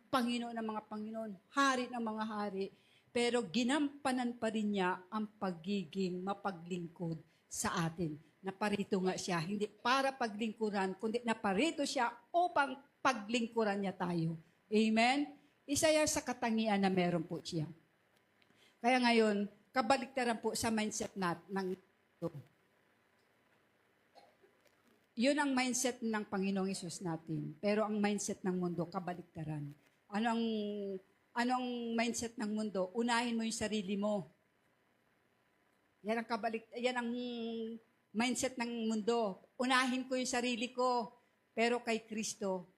Panginoon ng mga Panginoon, hari ng mga hari, pero ginampanan pa rin niya ang pagiging mapaglingkod sa atin. Naparito nga siya, hindi para paglingkuran, kundi naparito siya upang paglingkuran niya tayo. Amen? Isa yan sa katangian na meron po siya. Kaya ngayon, kabaliktaran po sa mindset ng yun ang mindset ng Panginoong Hesus natin. Pero ang mindset ng mundo, kabaliktaran. Anong mindset ng mundo? Unahin mo yung sarili mo. Yan ang mindset ng mundo. Unahin ko yung sarili ko. Pero kay Kristo,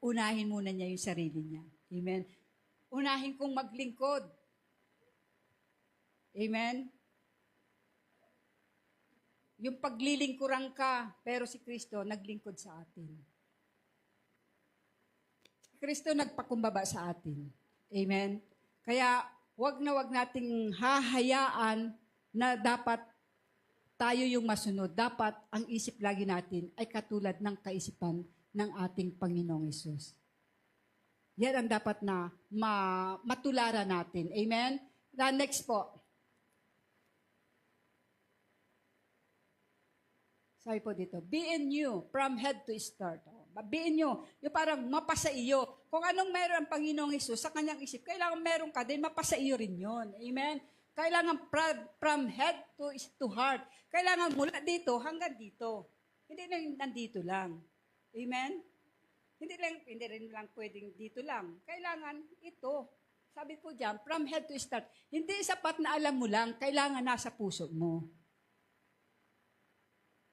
unahin muna niya yung sarili niya. Amen? Unahin kong maglingkod. Amen? Yung paglilingkuran ka, pero si Kristo naglingkod sa atin. Kristo nagpakumbaba sa atin. Amen? Kaya, wag nating hahayaan na dapat tayo yung masunod. Dapat ang isip lagi natin ay katulad ng kaisipan ng ating Panginoong Hesus. Yan ang dapat na matularan natin. Amen? Next po. Sabi po dito, be in you from head to start. Be in you. Yung parang mapasa iyo. Kung anong meron ang Panginoong Hesus sa kanyang isip, kailangan meron ka din, mapasa iyo rin yun. Amen? Kailangan from head to heart. Kailangan mula dito hanggang dito. Hindi lang nandito lang. Amen? Hindi rin lang pwedeng dito lang. Kailangan ito. Sabi po dyan, from head to start. Hindi sapat na alam mo lang, kailangan nasa puso mo.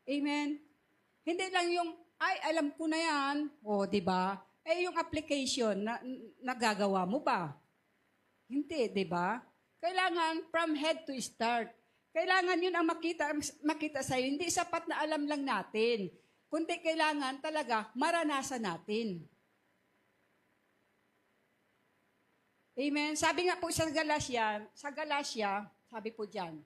Amen? Hindi lang yung, ay, alam ko na yan. O, di ba? Eh, yung application, nagagawa mo ba? Hindi, di ba? Kailangan from head to start. Kailangan yun ang makita sa'yo. Hindi sapat na alam lang natin. Kundi kailangan talaga maranasan natin. Amen? Sabi nga po sa Galatia, sabi po dyan,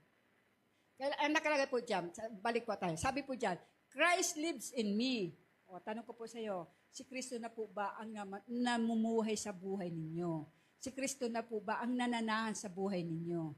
nakalagay po dyan, balik po tayo. Sabi po dyan, Christ lives in me. O, tanong ko po sa iyo, si Kristo na po ba ang namumuhay sa buhay ninyo? Si Kristo na po ba ang nananahan sa buhay ninyo?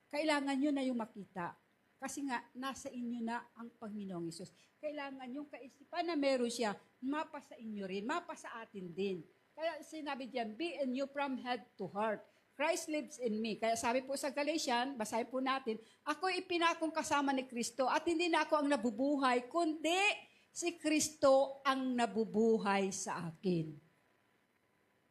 Kailangan nyo na yung makita. Kasi nga, nasa inyo na ang Panginoong Hesus. Kailangan yung kaisipan na meron siya, mapa sa inyo rin, mapa sa atin din. Kaya sinabi diyan, be in you from head to heart. Christ lives in me. Kaya sabi po sa Galatians, basahin po natin, ako ipinakong kasama ni Kristo at hindi na ako ang nabubuhay, kundi si Kristo ang nabubuhay sa akin.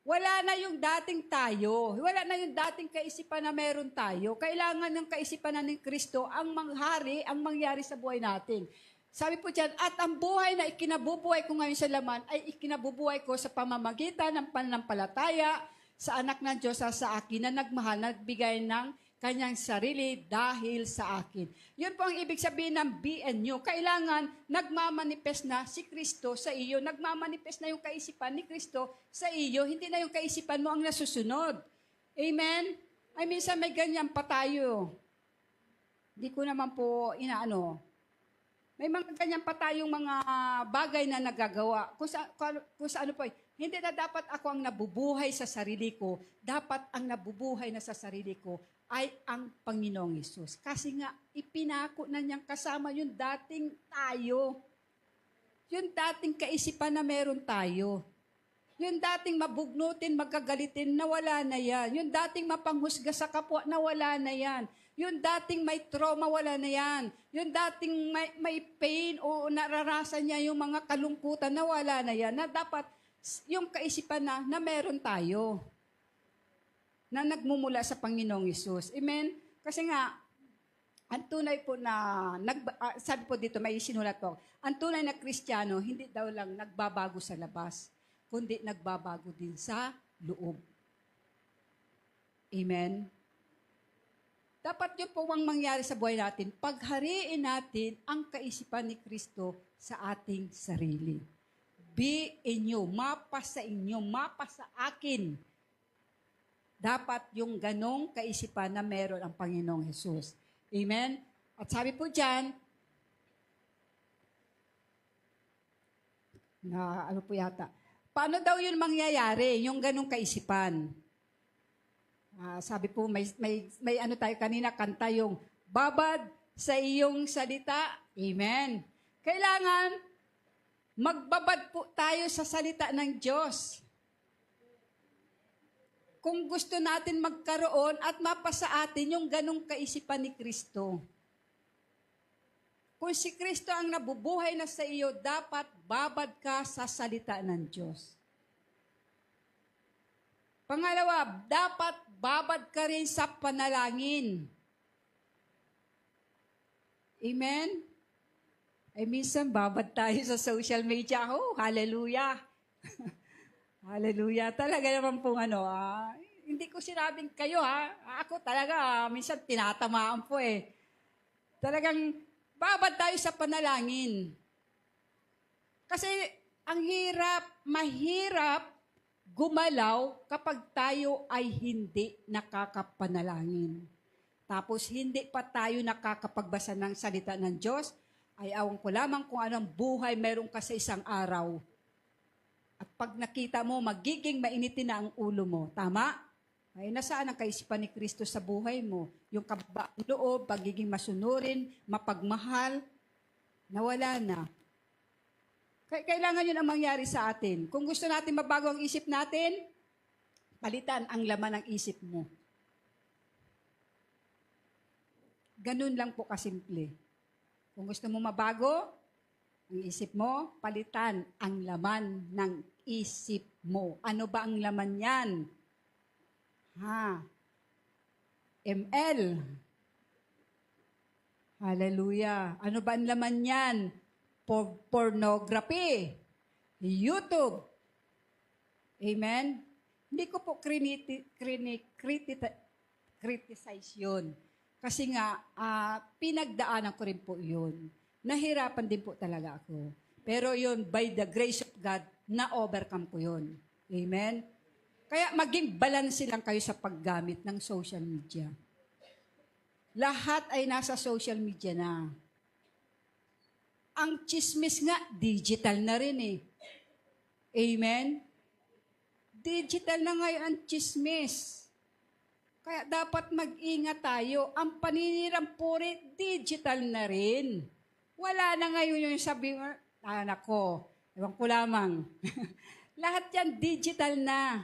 Wala na yung dating tayo. Wala na yung dating kaisipan na meron tayo. Kailangan ng kaisipan na ni Kristo ang manghari, ang mangyari sa buhay natin. Sabi po dyan, at ang buhay na ikinabubuhay ko ngayon sa laman ay ikinabubuhay ko sa pamamagitan ng pananampalataya sa anak ng Diyos sa akin na nagmahal, nagbigay ng kanyang sarili dahil sa akin. Yun po ang ibig sabihin ng be and you. Kailangan nagmamanifest na si Kristo sa iyo. Nagmamanifest na yung kaisipan ni Kristo sa iyo. Hindi na yung kaisipan mo ang nasusunod. Amen? Ay, minsan may ganyan pa tayo. Hindi ko naman po inaano. May mga ganyan pa tayong mga bagay na nagagawa. Kung sa ano po, hindi na dapat ako ang nabubuhay sa sarili ko. Dapat ang nabubuhay na sa sarili ko ay ang Panginoong Hesus. Kasi nga, ipinako na niyang kasama yung dating tayo. Yung dating kaisipan na meron tayo. Yung dating mabugnutin, magkagalitin, nawala na yan. Yung dating mapanghusga sa kapwa, nawala na yan. Yung dating may trauma, wala na yan. Yung dating may pain o nararasan niya yung mga kalungkutan, nawala na yan. Na dapat yung kaisipan na meron tayo na nagmumula sa Panginoong Hesus. Amen? Kasi nga, ang tunay po na, sabi po dito, may sinulat po, ang tunay na Kristiyano, hindi daw lang nagbabago sa labas, kundi nagbabago din sa loob. Amen? Dapat yun po ang mangyari sa buhay natin. Paghariin natin ang kaisipan ni Kristo sa ating sarili. Be in you, mapa sa inyo, mapa sa akin. Dapat yung ganong kaisipan na meron ang Panginoong Hesus. Amen? At sabi po dyan, na ano po yata, paano daw yun mangyayari, yung ganong kaisipan? Sabi po, may ano tayo kanina, kanta yung, babad sa iyong salita. Amen. Kailangan, magbabad po tayo sa salita ng Diyos. Kung gusto natin magkaroon at mapasa atin yung ganong kaisipan ni Kristo. Kung si Kristo ang nabubuhay na sa iyo, dapat babad ka sa salita ng Diyos. Pangalawa, dapat babad ka rin sa panalangin. Amen? Ay minsan babad tayo sa social media. Oh, hallelujah. Hallelujah. Talaga naman pong hindi ko sinabing kayo Ako talaga, minsan tinatamaan po eh. Talagang babad tayo sa panalangin. Kasi ang mahirap gumalaw kapag tayo ay hindi nakakapanalangin. Tapos hindi pa tayo nakakapagbasa ng salita ng Diyos, ay awan ko lamang kung anong buhay meron ka sa isang araw. At pag nakita mo, magiging mainitin na ang ulo mo. Tama? Ay nasaan ang kaisipan ni Kristo sa buhay mo? Yung kabaang loob, pagiging masunurin, mapagmahal, nawala na. Kailangan yun ang mangyari sa atin. Kung gusto natin mabago ang isip natin, palitan ang laman ng isip mo. Ganun lang po kasimple. Kung gusto mo mabago ang isip mo, palitan ang laman ng isip mo. Ano ba ang laman yan? ML. Hallelujah. Ano ba ang laman yan? Pornography, YouTube. Amen? Hindi ko po criticize yun. Kasi nga, pinagdaanan ko rin po yun. Nahirapan din po talaga ako. Pero yun, by the grace of God, na-overcome ko yun. Amen? Kaya maging balance lang kayo sa paggamit ng social media. Lahat ay nasa social media na. Ang chismis nga, digital na rin eh. Amen? Digital na ngayon ang chismis. Kaya dapat mag-ingat tayo. Ang paninirampuri, digital na rin. Wala na ngayon yung sabi mo, anak ko, ewan ko lamang. Lahat yan digital na.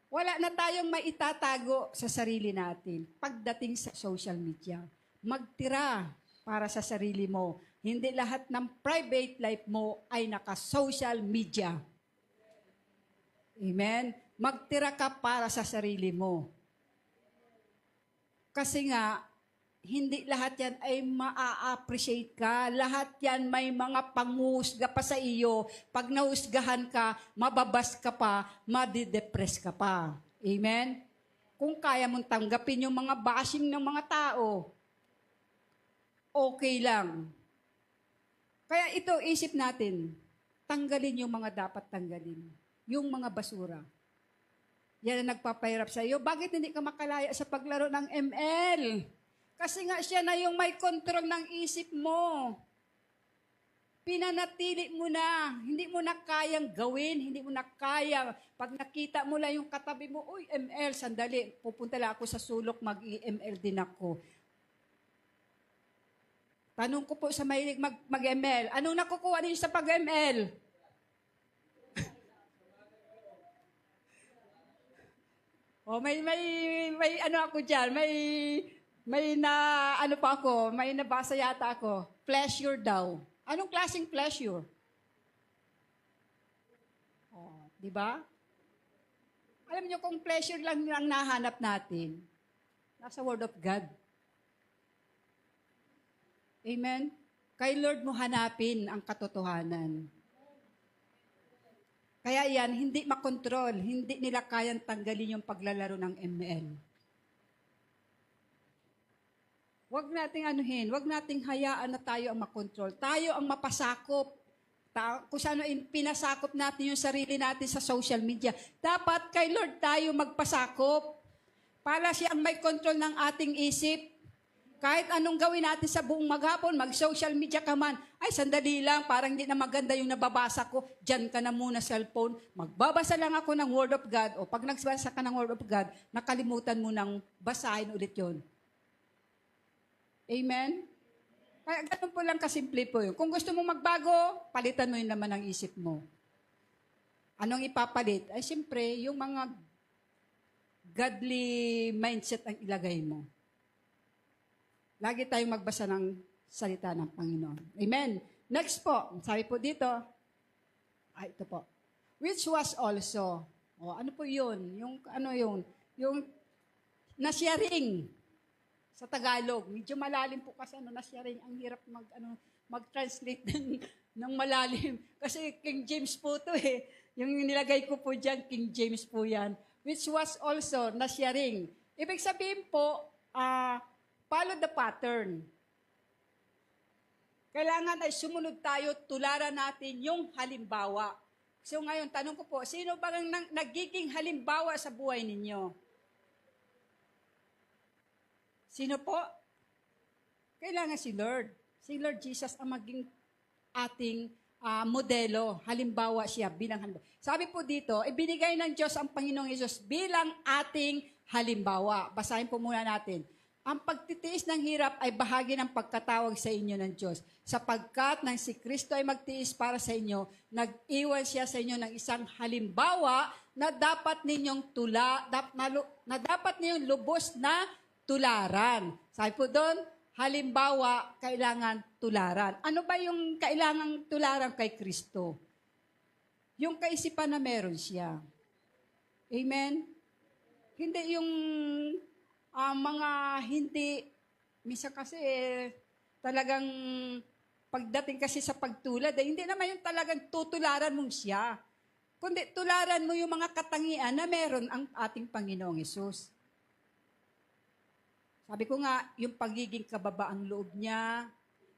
Wala na tayong maitatago sa sarili natin pagdating sa social media. Magtira para sa sarili mo. Hindi lahat ng private life mo ay naka-social media. Amen? Magtira ka para sa sarili mo. Kasi nga, hindi lahat yan ay maa-appreciate ka. Lahat yan may mga panghusga pa sa iyo. Pag nahusgahan ka, mababas ka pa, madidepress ka pa. Amen? Kung kaya mong tanggapin yung mga bashing ng mga tao, okay lang. Kaya ito, isip natin, tanggalin yung mga dapat tanggalin. Yung mga basura. Yan ang nagpapahirap sa iyo. Bakit hindi ka makalaya sa paglaro ng ML? Kasi nga siya na yung may control ng isip mo. Pinanatili mo na. Hindi mo na kayang gawin. Hindi mo na kayang. Pag nakita mo lang yung katabi mo, uy, ML, sandali, pupunta lang ako sa sulok, mag-ML din ako. Tanong ko po sa mahilig mag-ML, anong nakukuha niyo sa pag-ML? May ano ako diyan, may nabasa yata ako. Pleasure daw. Anong klaseng pleasure? Di ba? Alam niyo kung pleasure lang ang nahanap natin, nasa Word of God. Amen? Kay Lord mo hanapin ang katotohanan. Kaya yan, hindi makontrol, hindi nila kayang tanggalin yung paglalaro ng ML. Huwag nating huwag nating hayaan na tayo ang makontrol. Tayo ang mapasakop. Kung saan pinasakop natin yung sarili natin sa social media. Dapat kay Lord tayo magpasakop. Para siya ang may control ng ating isip. Kahit anong gawin natin sa buong maghapon, mag-social media ka man, ay sandali lang, parang hindi na maganda yung nababasa ko, dyan ka na muna cellphone, magbabasa lang ako ng Word of God, o pag nagbasa ka ng Word of God, nakalimutan mo nang basahin ulit yon. Amen? Kaya ganun po lang kasimple po yun. Kung gusto mo magbago, palitan mo yun naman ang isip mo. Anong ipapalit? Ay siyempre, yung mga godly mindset ang ilagay mo. Lagi tayong magbasa ng salita ng Panginoon. Amen. Next po, sabi po dito, ito po. Which was also, ano po yun? Yung nasyaring sa Tagalog. Medyo malalim po kasi nasyaring. Ang hirap mag-translate ng malalim. Kasi King James po to eh. Yung nilagay ko po dyan, King James po yan. Which was also nasyaring. Ibig sabihin po, follow the pattern. Kailangan ay sumunod tayo, tularan natin yung halimbawa. So ngayon, tanong ko po, sino ba ang nagiging halimbawa sa buhay ninyo? Sino po? Kailangan si Lord. Si Lord Jesus ang maging ating modelo. Halimbawa siya bilang halimbawa. Sabi po dito, ibinigay ng Diyos ang Panginoong Yesus bilang ating halimbawa. Basahin po muna natin. Ang pagtitiis ng hirap ay bahagi ng pagkatawag sa inyo ng Diyos. Sapagkat nang si Kristo ay magtiis para sa inyo, nag-iwan siya sa inyo ng isang halimbawa na dapat ninyong lubos na tularan. Sabi po doon, halimbawa, kailangan tularan. Ano ba yung kailangang tularan kay Kristo? Yung kaisipan na meron siya. Amen? Hindi yung minsan kasi talagang pagdating kasi sa pagtulad, hindi naman yung talagang tutularan mong siya. Kundi tularan mo yung mga katangian na meron ang ating Panginoong Hesus. Sabi ko nga, yung pagiging kababaang loob niya,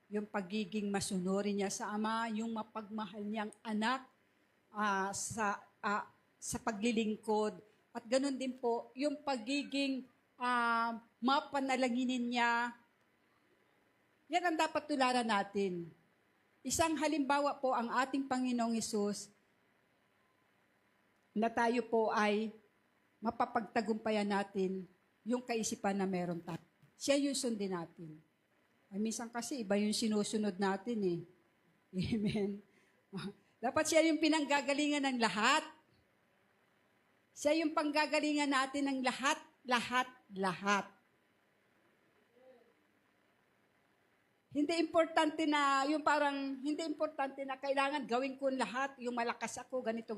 yung pagiging masunurin niya sa Ama, yung mapagmahal niyang anak sa paglilingkod. At ganun din po, yung pagiging mapanalanginin niya, yan ang dapat tularan natin. Isang halimbawa po ang ating Panginoong Hesus na tayo po ay mapapagtagumpayan natin yung kaisipan na meron tayo. Siya yung sundin natin. Ay, minsan kasi iba yung sinusunod natin eh. Amen. Dapat siya yung pinanggagalingan ng lahat. Siya yung panggagalingan natin ng lahat. Hindi importante na kailangan gawin ko lahat, yung malakas ako, ganito.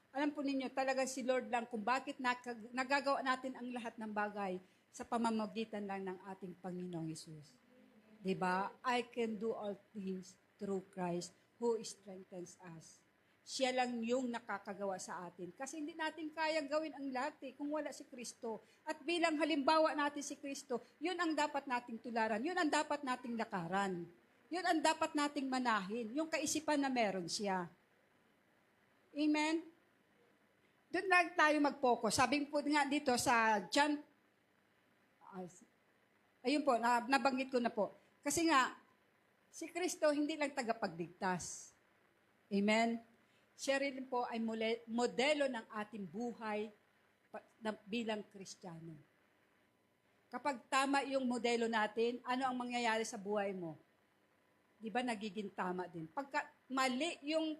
Alam po ninyo, talaga si Lord lang kung bakit nagagawa natin ang lahat ng bagay sa pamamagitan lang ng ating Panginoong Hesus. Diba? I can do all things through Christ who strengthens us. Siya lang yung nakakagawa sa atin. Kasi hindi natin kayang gawin ang lahat kung wala si Kristo. At bilang halimbawa natin si Kristo, yun ang dapat nating tularan. Yun ang dapat nating lakaran. Yun ang dapat nating manahin. Yung kaisipan na meron siya. Amen? Doon lang tayo mag-focus. Sabi po nga dito sa John, ayun po, nabanggit ko na po. Kasi nga, si Kristo hindi lang tagapagligtas. Amen? Siya rin po ay modelo ng ating buhay bilang Kristiyano. Kapag tama yung modelo natin, ano ang mangyayari sa buhay mo? Di ba nagiging tama din? Pagka mali yung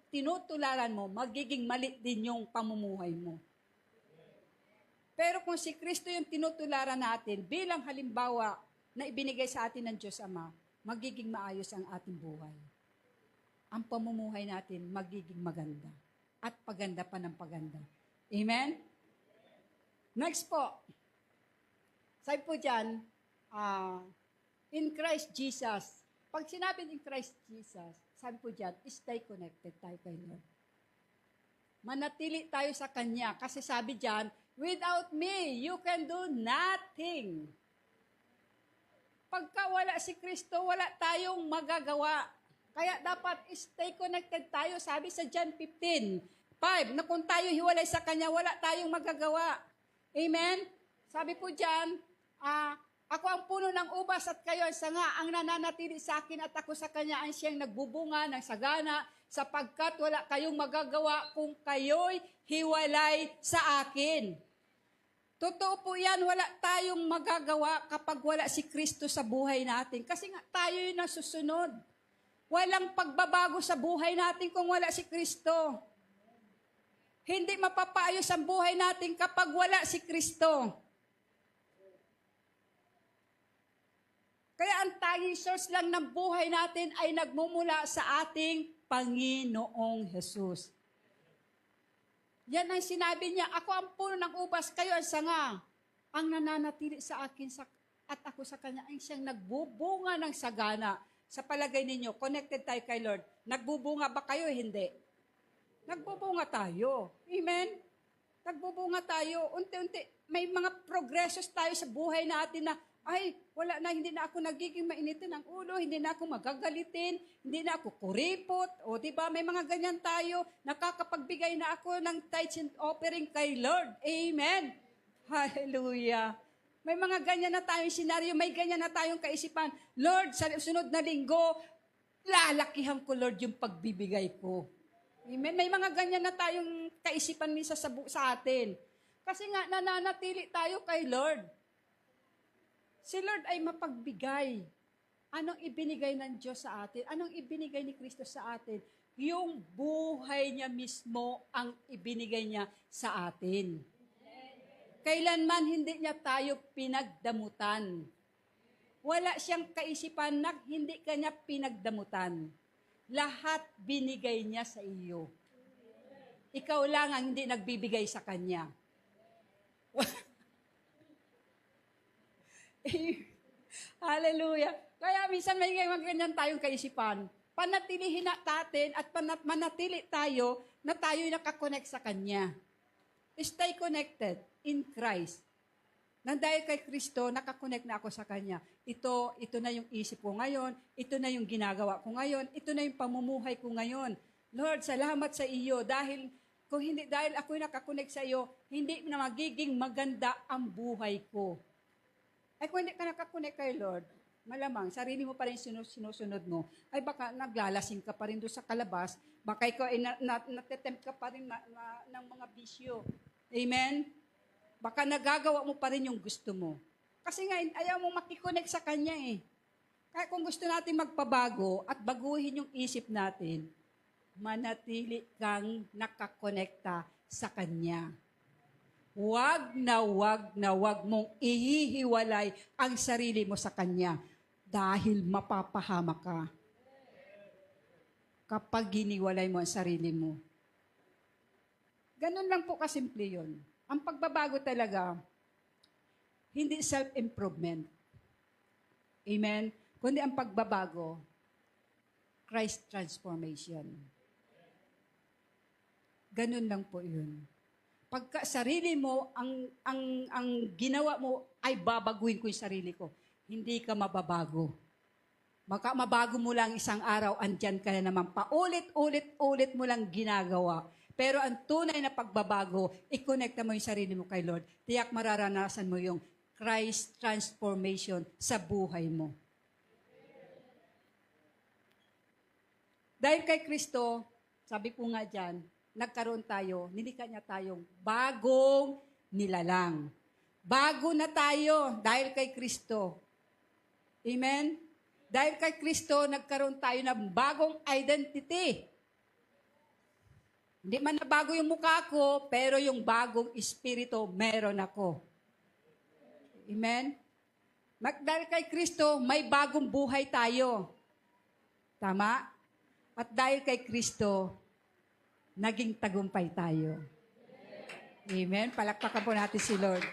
tinutularan mo, magiging mali din yung pamumuhay mo. Pero kung si Kristo yung tinutularan natin bilang halimbawa na ibinigay sa atin ng Diyos Ama, magiging maayos ang ating buhay. Ang pamumuhay natin magiging maganda. At paganda pa ng paganda. Amen? Next po. Sabi po dyan, in Christ Jesus. Pag sinabi in Christ Jesus, sabi po dyan, stay connected tayo kay Lord. manatili tayo sa Kanya. Kasi sabi diyan, without me, you can do nothing. Pagka wala si Kristo, wala tayong magagawa. Kaya dapat stay connected tayo. Sabi sa John 15:5, na kung tayo hiwalay sa Kanya, wala tayong magagawa. Amen? Sabi po diyan, ako ang puno ng ubas at kayo ang sanga, ang nananatili sa akin at ako sa Kanya ang siyang nagbubunga ng sagana, sapagkat wala kayong magagawa kung kayo'y hiwalay sa akin. Totoo po yan, wala tayong magagawa kapag wala si Kristo sa buhay natin. Kasi nga tayo yung nasusunod. Walang pagbabago sa buhay natin kung wala si Kristo. Hindi mapapaayos ang buhay natin kapag wala si Kristo. Kaya ang tanging source lang ng buhay natin ay nagmumula sa ating Panginoong Jesus. Yan ang sinabi niya, ako ang puno ng ubas, kayo ang sanga. Ang nananatili sa akin at ako sa Kanya ay siyang nagbubunga ng sagana. Sa palagay ninyo, connected tayo kay Lord. Nagbubunga ba kayo? Hindi. Nagbubunga tayo. Amen? Nagbubunga tayo. Unti-unti, may mga progressos tayo sa buhay natin na, ay, wala na, hindi na ako nagiging mainitin ng ulo, hindi na ako magagalitin, hindi na ako kuripot, o diba, may mga ganyan tayo, nakakapagbigay na ako ng tithes and offering kay Lord. Amen. Hallelujah. May mga ganyan na tayong senaryo, may ganyan na tayong kaisipan. Lord, sa sunod na linggo, lalakihan ko, Lord, yung pagbibigay ko. Amen. May mga ganyan na tayong kaisipan minsan sa atin. Kasi nga, nananatili tayo kay Lord. Si Lord ay mapagbigay. Anong ibinigay ng Diyos sa atin? Anong ibinigay ni Kristo sa atin? Yung buhay niya mismo ang ibinigay niya sa atin. Kailanman hindi niya tayo pinagdamutan. Wala siyang kaisipan na hindi kanya pinagdamutan. Lahat binigay niya sa iyo. Ikaw lang ang hindi nagbibigay sa kanya. Hallelujah. Kaya minsan may ganyan tayong kaisipan. Panatilihin natin at manatili tayo na tayo'y nakakonect sa Kanya. Stay connected in Christ. Nang dahil kay Kristo, nakakonect na ako sa Kanya. Ito na yung isip ko ngayon. Ito na yung ginagawa ko ngayon. Ito na yung pamumuhay ko ngayon. Lord, salamat sa iyo dahil dahil ako'y nakakonect sa iyo, hindi na magiging maganda ang buhay ko. Ay kung hindi ka nakakonect kay Lord, malamang, sarili mo pa rin sinusunod mo, ay baka naglalasing ka pa rin doon sa kalabas, baka ikaw ay natetempt ka pa rin ng mga bisyo. Amen? Baka nagagawa mo pa rin yung gusto mo. Kasi nga, ayaw mong makikonnect sa Kanya eh. Kaya kung gusto natin magpabago at baguhin yung isip natin, manatili kang nakakonekta sa Kanya. Wag na wag mong ihihiwalay ang sarili mo sa Kanya dahil mapapahama ka kapag giniwalay mo ang sarili mo. Ganun lang po kasimple yun. Ang pagbabago talaga, hindi self-improvement. Amen? Kundi ang pagbabago, Christ transformation. Ganun lang po yun. Pagka sarili mo, ang ginawa mo ay babaguhin ko yung sarili ko. Hindi ka mababago. Baka mabago mo lang isang araw, andyan ka na naman. Paulit-ulit mo lang ginagawa. Pero ang tunay na pagbabago, i-connecta mo yung sarili mo kay Lord. Tiyak mararanasan mo yung Christ transformation sa buhay mo. Dahil kay Kristo, sabi ko nga dyan, nagkaroon tayo, nilikha niya tayong bagong nilalang. Bago na tayo dahil kay Kristo. Amen? Dahil kay Kristo, nagkaroon tayo ng bagong identity. Hindi man nabago yung mukha ko, pero yung bagong espiritu, meron ako. Amen? Dahil kay Kristo, may bagong buhay tayo. Tama? At dahil kay Kristo, naging tagumpay tayo. Amen? Palakpakan po natin si Lord.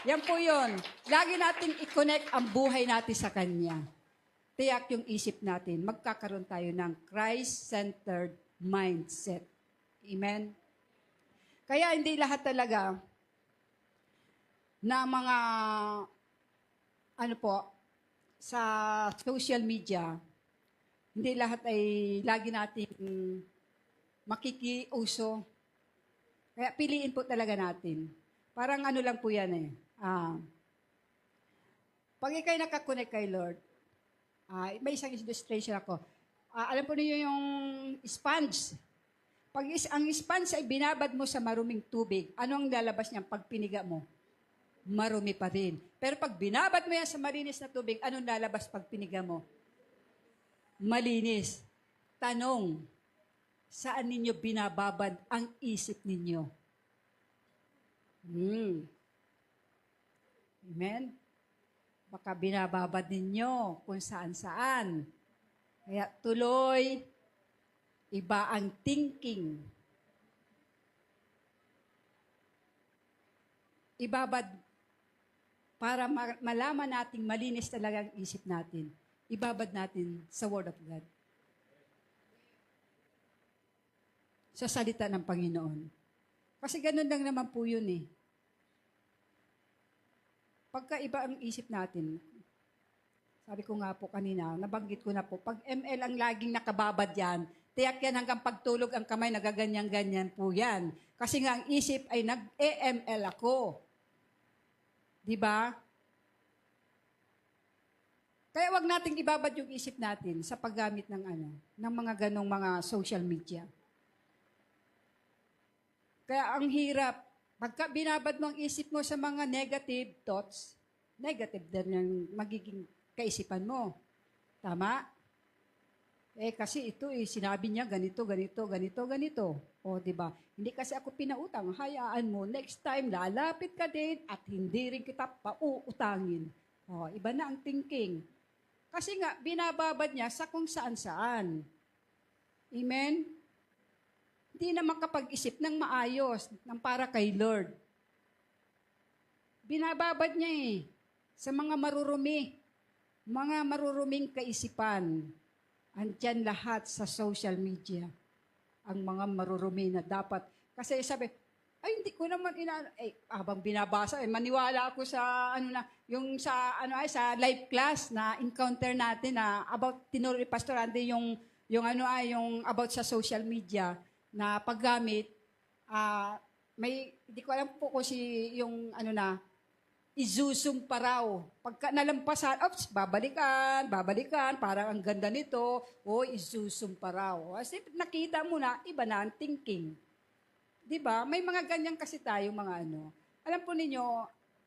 Yan po yun. Lagi nating i-connect ang buhay natin sa Kanya. Tiyak yung isip natin. Magkakaroon tayo ng Christ-centered mindset. Amen? Kaya hindi lahat talaga na mga, ano po, sa social media, hindi lahat ay lagi nating makikiuso. Kaya piliin po talaga natin. Parang ano lang po yan eh. Pag ikaw'y nakakonect kay Lord, may isang illustration ako. Alam po niyo yung sponge. Pag ang sponge ay binabad mo sa maruming tubig, ano ang lalabas niya pag piniga mo? Marumi pa rin. Pero pag binabad mo yan sa malinis na tubig, anong lalabas pag piniga mo? Malinis. Tanong, saan ninyo binababad ang isip ninyo? Amen? Baka binababad ninyo kung saan-saan. Kaya tuloy, iba ang thinking. Ibabad, para malaman nating malinis talaga ang isip natin, ibabad natin sa Word of God. Sa salita ng Panginoon. Kasi ganun lang naman po yun eh. Pagka iba ang isip natin, sabi ko nga po kanina, nabanggit ko na po, pag ML ang laging nakababad yan, tiyak yan hanggang pagtulog ang kamay, nagaganyan-ganyan po yan. Kasi nga ang isip ay nag-EML ako. Diba? Kaya wag nating ibabad yung isip natin sa paggamit ng ng mga ganong mga social media. Kaya ang hirap, pagka binabad mo ang isip mo sa mga negative thoughts, negative din yung magiging kaisipan mo. Tama? Kasi ito sinabi niya ganito, ganito, ganito, ganito. O, di ba? Hindi kasi ako pinautang. Hayaan mo, next time, lalapit ka din at hindi rin kita pauutangin. O, iba na ang thinking. Kasi nga, binababad niya sa kung saan-saan. Amen? Hindi na makapag-isip ng maayos, ng para kay Lord. Binababad niya sa mga maruruming kaisipan. Andyan lahat sa social media. Ang mga marurumi na dapat. Kasi sabi, hindi ko naman habang binabasa, maniwala ako sa, sa live class na encounter natin na about, tinuro ni Pastor Andy yung about sa social media na paggamit, hindi ko alam po kung izusum pa raw. Pagka nalampasan, babalikan, parang ang ganda nito, izusum pa raw. Kasi nakita mo na, iba na ang thinking. Diba? May mga ganyan kasi tayo, mga Alam po ninyo,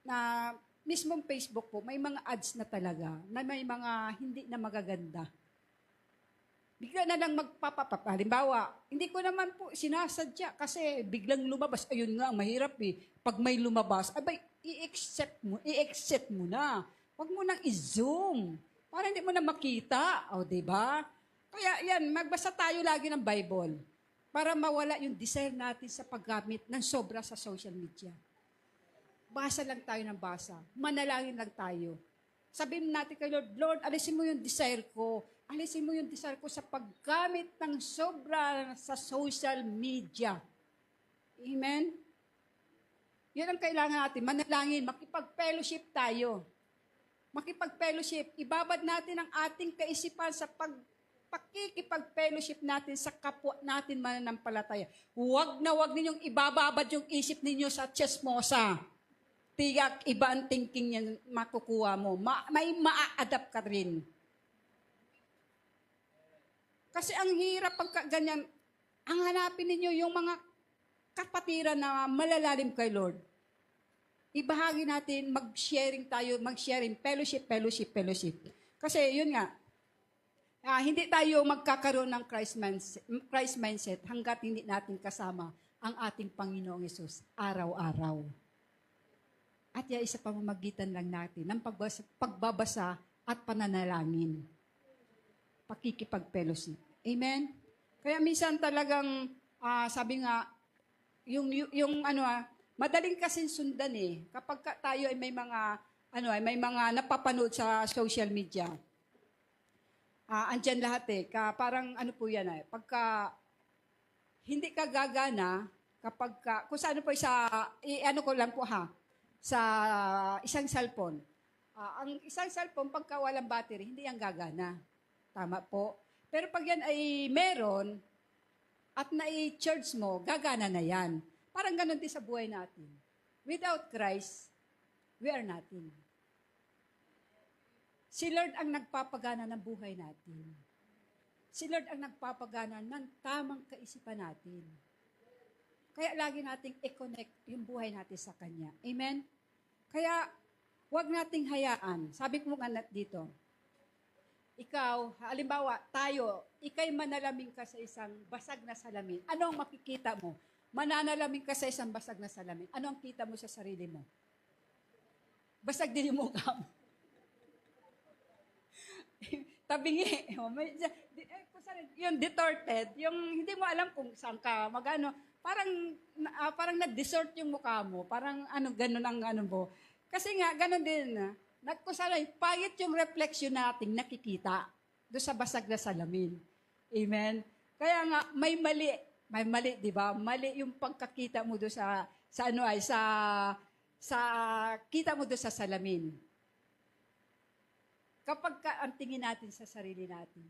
na mismong Facebook po, may mga ads na talaga, na may mga hindi na magaganda. Bigla na lang magpapapap. Halimbawa, hindi ko naman po sinasadya kasi biglang lumabas. Ayun nga, mahirap Pag may lumabas, i-accept mo na. Huwag mo nang i-zoom. Para hindi mo na makita. O, diba? Kaya yan, magbasa tayo lagi ng Bible para mawala yung desire natin sa paggamit ng sobra sa social media. Basa lang tayo ng basa. Manalangin lang tayo. Sabihin natin kay Lord, Lord, alisin mo yung desire ko. Alisin mo yung desire ko sa paggamit ng sobra sa social media. Amen? Yan ang kailangan natin. Manalangin, makipag-fellowship tayo. Makipag-fellowship. Ibabad natin ang ating kaisipan sa pakikipag-fellowship natin sa kapwa natin mananampalataya. Huwag ninyong ibababad yung isip ninyo sa chismosa. Tiyak, iba ang thinking niya makukuha mo. May maa-adapt ka rin. Kasi ang hirap pagka ganyan, ang hanapin ninyo yung mga kapatiran na malalalim kay Lord. Ibahagi natin, mag-sharing, fellowship. Kasi yun nga, hindi tayo magkakaroon ng Christ mindset hanggat hindi natin kasama ang ating Panginoong Yesus araw-araw. At yan isa pamamagitan lang natin ng pagbabasa at pananalangin. Pakikipag-fellowship. Amen? Kaya minsan talagang, sabi nga, madaling kasing sundan kapag tayo ay may mga napapanood sa social media. Andyan lahat parang po yan pagka hindi ka gagana, kung saan po ano ko lang po ha, sa isang cellphone. Ang isang cellphone, pagka walang battery, hindi yan gagana. Tama po. Pero pag yan ay meron, at na-charge mo, gagana na yan. Parang ganun din sa buhay natin. Without Christ, we are nothing. Si Lord ang nagpapagana ng buhay natin. Si Lord ang nagpapagana ng tamang kaisipan natin. Kaya lagi nating i-connect yung buhay natin sa Kanya. Amen? Kaya, huwag nating hayaan. Sabi ko nga dito, ikaw, halimbawa, ikay manalamin ka sa isang basag na salamin. Ano ang makikita mo? Mananalamin ka sa isang basag na salamin. Ano ang kita mo sa sarili mo? Basag din yung mukha mo. Tabingi. Yung distorted, yung hindi mo alam kung saan ka magano, parang na-distort yung mukha mo. Parang ganun ang mo. Kasi nga, ganun din. Pangit yung reflection nating nakikita doon sa basag na salamin. Amen? Kaya nga, may mali, di ba? Mali yung pagkakita mo doon sa kita mo doon sa salamin. Kapag ang tingin natin sa sarili natin,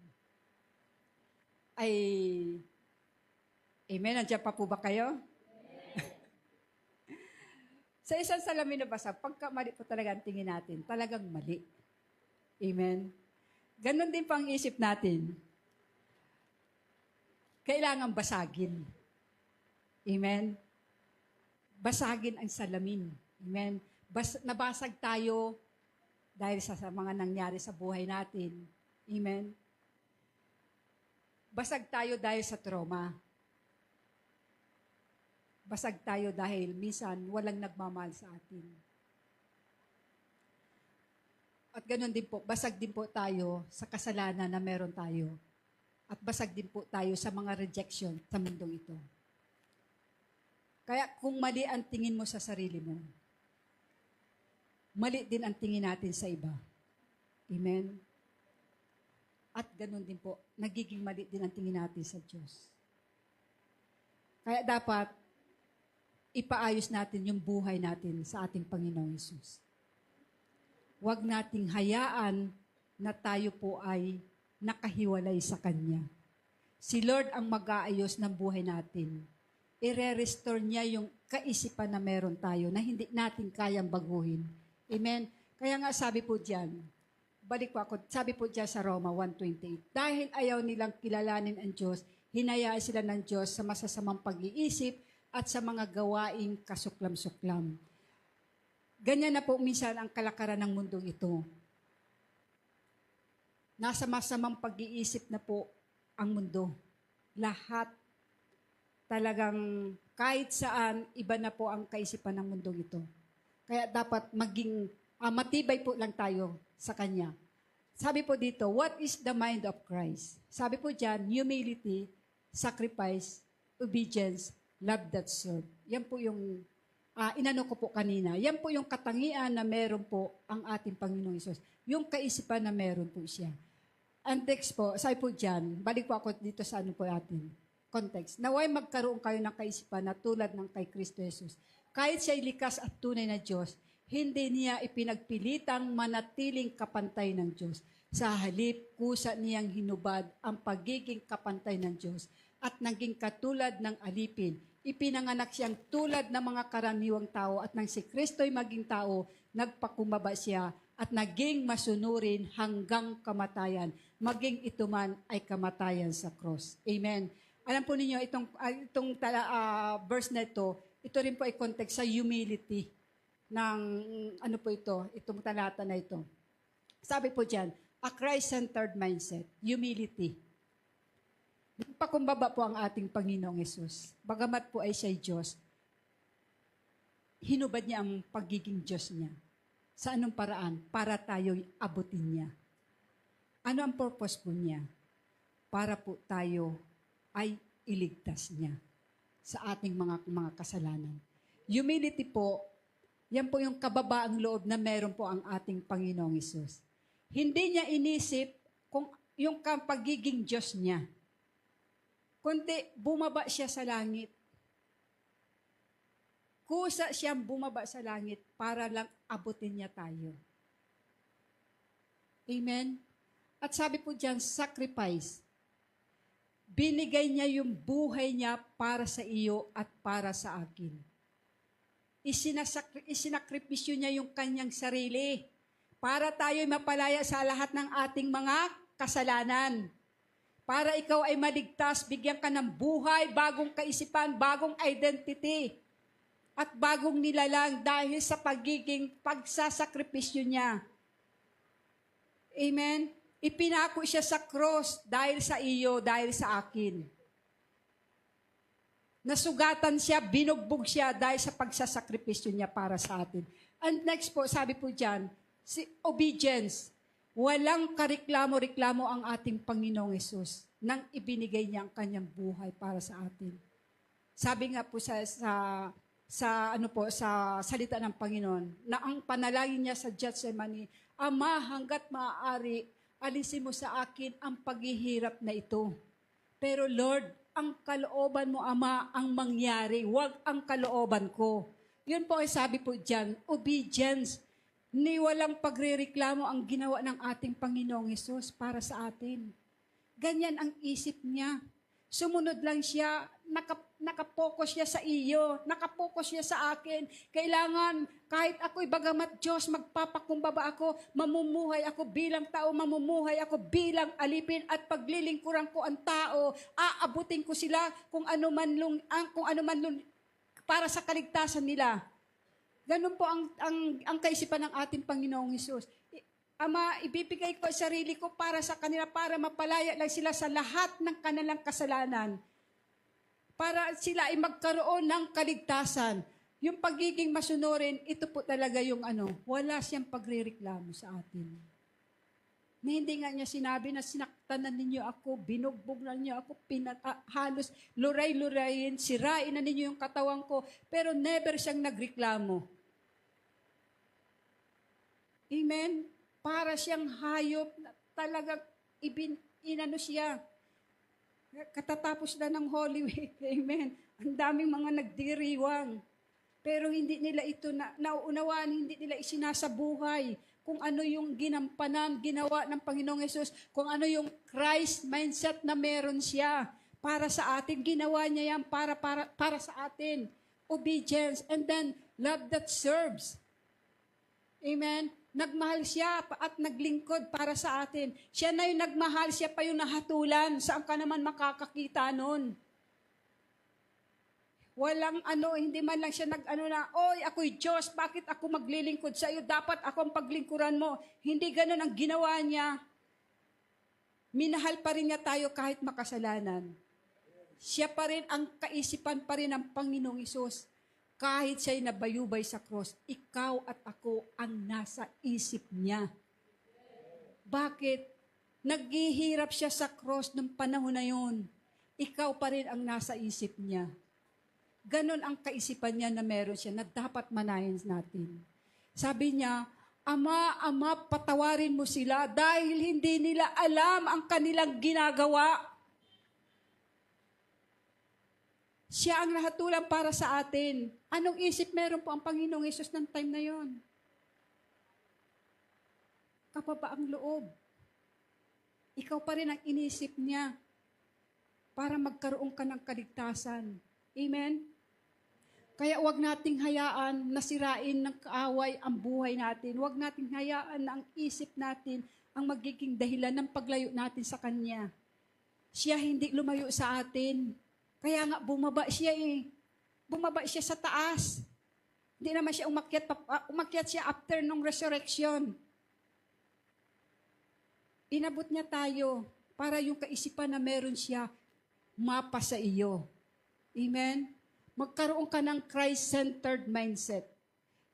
ay, amen, nandiyan pa po ba kayo? Sa isang salamin na basag, pagka mali po talaga ang tingin natin, talagang mali. Amen? Ganon din pang isip natin. Kailangan basagin. Amen? Basagin ang salamin. Amen? Nabasag tayo dahil sa mga nangyari sa buhay natin. Amen? Basag tayo dahil sa trauma. Basag tayo dahil minsan walang nagmamahal sa atin. At ganoon din po, basag din po tayo sa kasalanan na meron tayo. At basag din po tayo sa mga rejection sa mundong ito. Kaya kung mali ang tingin mo sa sarili mo, mali din ang tingin natin sa iba. Amen? At ganoon din po, nagiging mali din ang tingin natin sa Diyos. Kaya dapat, ipaayos natin yung buhay natin sa ating Panginoong Hesus. Huwag nating hayaan na tayo po ay nakahiwalay sa Kanya. Si Lord ang mag-aayos ng buhay natin. I-restore niya yung kaisipan na meron tayo na hindi natin kayang baguhin. Amen? Kaya nga sabi po diyan, sabi po diyan sa Roma 1:28, dahil ayaw nilang kilalanin ang Diyos, hinayaan sila ng Diyos sa masasamang pag-iisip at sa mga gawaing kasuklam-suklam. Ganyan na po minsan ang kalakaran ng mundong ito. Nasa masamang pag-iisip na po ang mundo. Lahat talagang kahit saan, iba na po ang kaisipan ng mundong ito. Kaya dapat maging matibay po lang tayo sa Kanya. Sabi po dito, what is the mind of Christ? Sabi po dyan, humility, sacrifice, obedience, love that serve. Yan po yung inano ko po kanina. Yan po yung katangian na meron po ang ating Panginoong Hesus. Yung kaisipan na meron po siya. Ang text po, sabi po dyan, balik po ako dito sa ano po atin, context. Naway magkaroon kayo ng kaisipan na tulad ng kay Kristo Jesus. Kahit siya'y likas at tunay na Diyos, hindi niya ipinagpilitang manatiling kapantay ng Diyos. Sa halip, kusa niyang hinubad ang pagiging kapantay ng Diyos at naging katulad ng alipin. Ipinanganak siyang tulad ng mga karaniwang tao at nang si Kristo'y maging tao, nagpakumbaba siya at naging masunurin hanggang kamatayan. Maging ito man ay kamatayan sa cross. Amen. Alam po ninyo, itong verse na ito rin po ay context sa humility ng ano po itong talata na ito. Sabi po diyan, a Christ-centered mindset, humility. Nagpakumbaba po ang ating Panginoong Hesus. Bagamat po ay siya'y Diyos, hinubad niya ang pagiging Diyos niya. Sa anong paraan? Para tayo'y abutin niya. Ano ang purpose po niya? Para po tayo ay iligtas niya sa ating mga kasalanan. Humility po, yan po yung kababaang loob na meron po ang ating Panginoong Hesus. Hindi niya inisip kung yung pagiging Diyos niya. Kundi bumaba siya sa langit. Nagkusa siyang bumaba sa langit para lang abutin niya tayo. Amen? At sabi po diyan, sacrifice. Binigay niya yung buhay niya para sa iyo at para sa akin. Isinakripisyo niya yung kanyang sarili para tayo'y mapalaya sa lahat ng ating mga kasalanan. Para ikaw ay maligtas, bigyan ka ng buhay, bagong kaisipan, bagong identity, at bagong nilalang dahil sa pagiging pagsasakripisyo niya. Amen? Ipinako siya sa cross dahil sa iyo, dahil sa akin. Nasugatan siya, binugbog siya dahil sa pagsasakripisyo niya para sa atin. And next po, sabi po dyan, obedience. Walang kareklamo-reklamo ang ating Panginoong Hesus nang ibinigay niya ang kanyang buhay para sa atin. Sabi nga po sa salita ng Panginoon na ang panalangin niya sa Gethsemane, Ama, hangga't maaari, alisin mo sa akin ang paghihirap na ito. Pero Lord, ang kalooban mo, Ama, ang mangyari, wag ang kalooban ko. Yun po ay sabi po dyan, obedience. Ni walang pagrereklamo ang ginawa ng ating Panginoong Hesus para sa atin. Ganyan ang isip niya. Sumunod lang siya, nakapokus siya sa iyo, nakapokus siya sa akin. Kailangan, kahit ako'y bagamat Diyos, magpapakumbaba ako, mamumuhay ako bilang tao, mamumuhay ako bilang alipin at paglilingkuran ko ang tao, aabutin ko sila kung ano man para sa kaligtasan nila. Ganun po ang kaisipan ng ating Panginoong Hesus. Ama, ibibigay ko ang sarili ko para sa kanila, para mapalaya lang sila sa lahat ng kanilang kasalanan. Para sila ay magkaroon ng kaligtasan. Yung pagiging masunurin, ito po talaga yung wala siyang pagrereklamo sa atin. Na hindi nga niya sinabi na sinaktan na ninyo ako, binugbog na ninyo ako, halos luray-lurayin, sirain na ninyo yung katawan ko, pero never siyang nagreklamo. Amen? Para siyang hayop na talagang inano siya. Katatapos na ng Holy Week. Amen? Ang daming mga nagdiriwang. Pero hindi nila ito nauunawaan, hindi nila isinasabuhay kung ano yung ginampanan, ginawa ng Panginoong Hesus, kung ano yung Christ mindset na meron siya para sa atin. Ginawa niya yan para sa atin. Obedience. And then, love that serves. Amen? Nagmahal siya at naglingkod para sa atin. Siya na yung nagmahal, siya pa yung nahatulan. Saan ka naman makakakita nun? Walang hindi man lang siya oy, ako'y Diyos, bakit ako maglilingkod sa iyo? Dapat ako ang paglingkuran mo. Hindi ganun ang ginawa niya. Minahal pa rin niya tayo kahit makasalanan. Siya pa rin, ang kaisipan pa rin ng Panginoong Hesus. Kahit siya'y nabayubay sa cross, ikaw at ako ang nasa isip niya. Bakit? Naghihirap siya sa cross ng panahon na yun. Ikaw pa rin ang nasa isip niya. Ganon ang kaisipan niya na meron siya na dapat manahin natin. Sabi niya, Ama, patawarin mo sila dahil hindi nila alam ang kanilang ginagawa. Siya ang nahatulan para sa atin. Anong isip meron po ang Panginoong Hesus ng time na yon? Kapabaang loob. Ikaw pa rin ang inisip niya para magkaroon ka ng kaligtasan. Amen? Kaya huwag nating hayaan na sirain ng kaaway ang buhay natin. Huwag nating hayaan na ang isip natin ang magiging dahilan ng paglayo natin sa Kanya. Siya hindi lumayo sa atin. Kaya nga, bumaba siya Bumaba siya sa taas. Hindi naman siya umakyat siya after nung resurrection. Inabot niya tayo para yung kaisipan na meron siya, mapa sa iyo. Amen? Magkaroon ka ng Christ-centered mindset.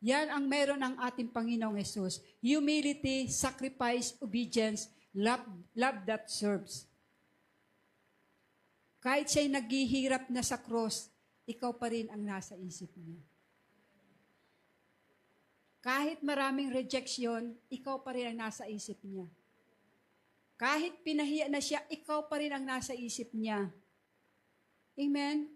Yan ang meron ng ating Panginoong Hesus. Humility, sacrifice, obedience, love that serves. Kahit siya'y naghihirap na sa cross, ikaw pa rin ang nasa isip niya. Kahit maraming rejection, ikaw pa rin ang nasa isip niya. Kahit pinahiya na siya, ikaw pa rin ang nasa isip niya. Amen?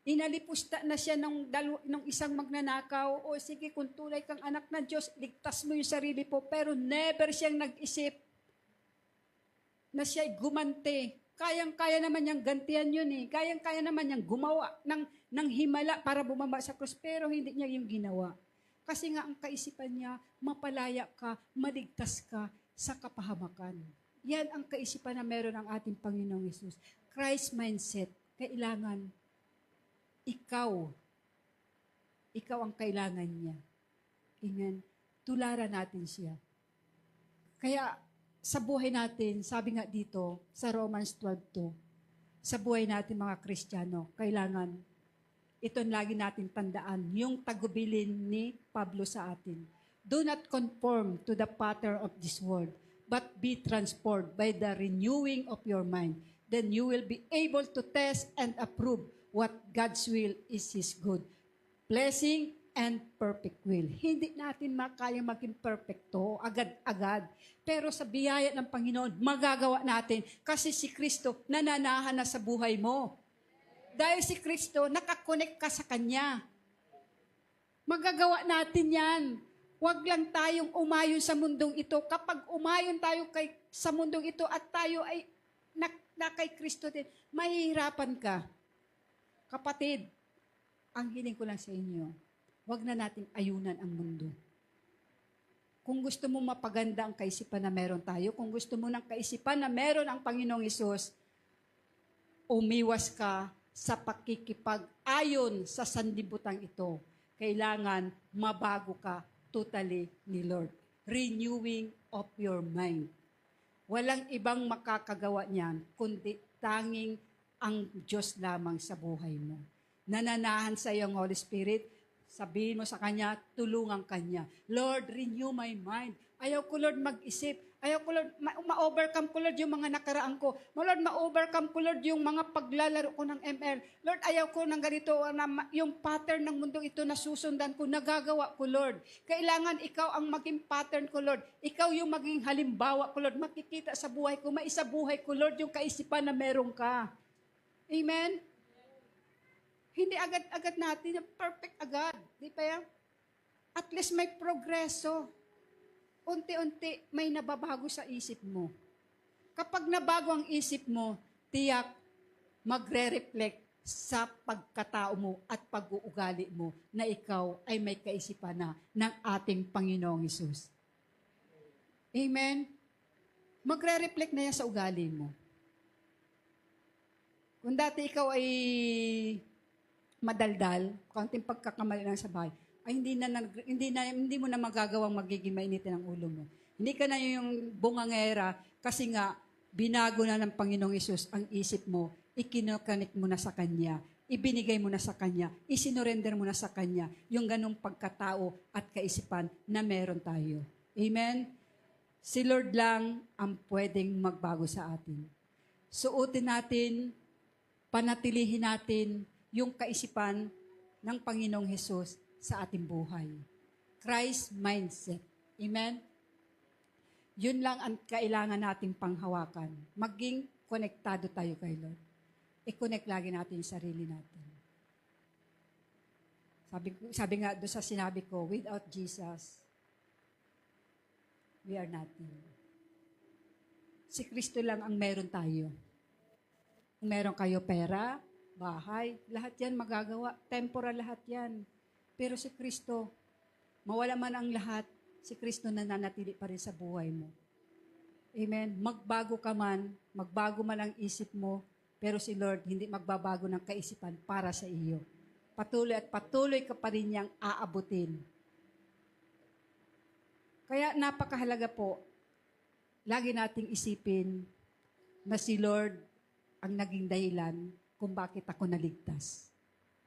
Inalipusta na siya ng isang magnanakaw. O sige, kung tunay kang anak ng Diyos, ligtas mo yung sarili po. Pero never siyang nag-isip na siya'y gumante. Kayang-kaya naman niyang gantihan yun eh. Kayang-kaya naman niyang gumawa ng himala para bumaba sa krus. Pero hindi niya yung ginawa. Kasi nga ang kaisipan niya, mapalaya ka, maligtas ka sa kapahamakan. Yan ang kaisipan na meron ang ating Panginoong Hesus. Christ mindset. Kailangan ikaw ang kailangan niya. Amen. Tularan natin siya. Kaya sa buhay natin, sabi nga dito sa Romans 12:2, sa buhay natin mga Kristiyano, kailangan ito lagi natin tandaan, yung tagubilin ni Pablo sa atin. Do not conform to the pattern of this world, but be transformed by the renewing of your mind. Then you will be able to test and approve what God's will is His good, blessing, and perfect will. Hindi natin makayang maging perfecto, agad-agad. Pero sa biyaya ng Panginoon, magagawa natin kasi si Kristo nananahan na sa buhay mo. Dahil si Kristo, nakakonect ka sa Kanya. Magagawa natin yan. Huwag lang tayong umayon sa mundong ito. Kapag umayon tayo sa mundong ito at tayo ay na kay Kristo din, mahihirapan ka. Kapatid, ang hiling ko lang sa inyo, huwag na nating ayunan ang mundo. Kung gusto mo mapaganda ang kaisipan na meron tayo, kung gusto mo ng kaisipan na meron ang Panginoong Hesus, umiwas ka sa pakikipag-ayon sa sanlibutan ito. Kailangan mabago ka totally ni Lord. Renewing of your mind. Walang ibang makakagawa niyan, kundi tanging ang Diyos lamang sa buhay mo. Nananahan sa iyo ang Holy Spirit, sabihin mo sa Kanya, tulungan Kanya. Lord, renew my mind. Ayaw ko, Lord, mag-isip. Ayaw ko, Lord, ma-overcome ko, Lord, yung mga nakaraan ko. Lord, ma-overcome ko, Lord, yung mga paglalaro ko ng ML. Lord, ayaw ko ng ganito, yung pattern ng mundo ito na susundan ko, nagagawa ko, Lord. Kailangan ikaw ang maging pattern ko, Lord. Ikaw yung maging halimbawa ko, Lord. Makikita sa buhay ko, maisabuhay ko, Lord, yung kaisipan na meron ka. Amen? Hindi agad-agad natin, perfect agad. Di ba yan? At least may progreso. Unti-unti may nababago sa isip mo. Kapag nabago ang isip mo, tiyak magre-reflect sa pagkatao mo at pag-uugali mo na ikaw ay may kaisipan na ng ating Panginoong Hesus. Amen? Magre-reflect na yan sa ugali mo. Kung dati ikaw ay madaldal, kaunting pagkakamali lang sa bahay, ay hindi mo na magagawang magiging mainitin ang ulo mo. Hindi ka na yung bungangera kasi nga binago na ng Panginoong Hesus ang isip mo, ikinokanik mo na sa Kanya, ibinigay mo na sa Kanya, isinorender mo na sa Kanya yung ganong pagkatao at kaisipan na meron tayo. Amen? Si Lord lang ang pwedeng magbago sa atin. Suotin natin, panatilihin natin yung kaisipan ng Panginoong Hesus sa ating buhay. Christ mindset. Amen? Yun lang ang kailangan nating panghawakan. Maging konektado tayo kay Lord. I-connect lagi natin yung sarili natin. Sabi nga doon sa sinabi ko, without Jesus, we are nothing. Si Kristo lang ang meron tayo. Kung meron kayo pera, bahay, lahat yan magagawa. Temporal lahat yan. Pero si Kristo, mawala man ang lahat, si Kristo nananatili pa rin sa buhay mo. Amen? Magbago ka man, magbago man ang isip mo, pero si Lord hindi magbabago ng kaisipan para sa iyo. Patuloy at patuloy ka pa rin niyang aabutin. Kaya napakahalaga po, lagi nating isipin na si Lord ang naging dahilan kung bakit ako naligtas.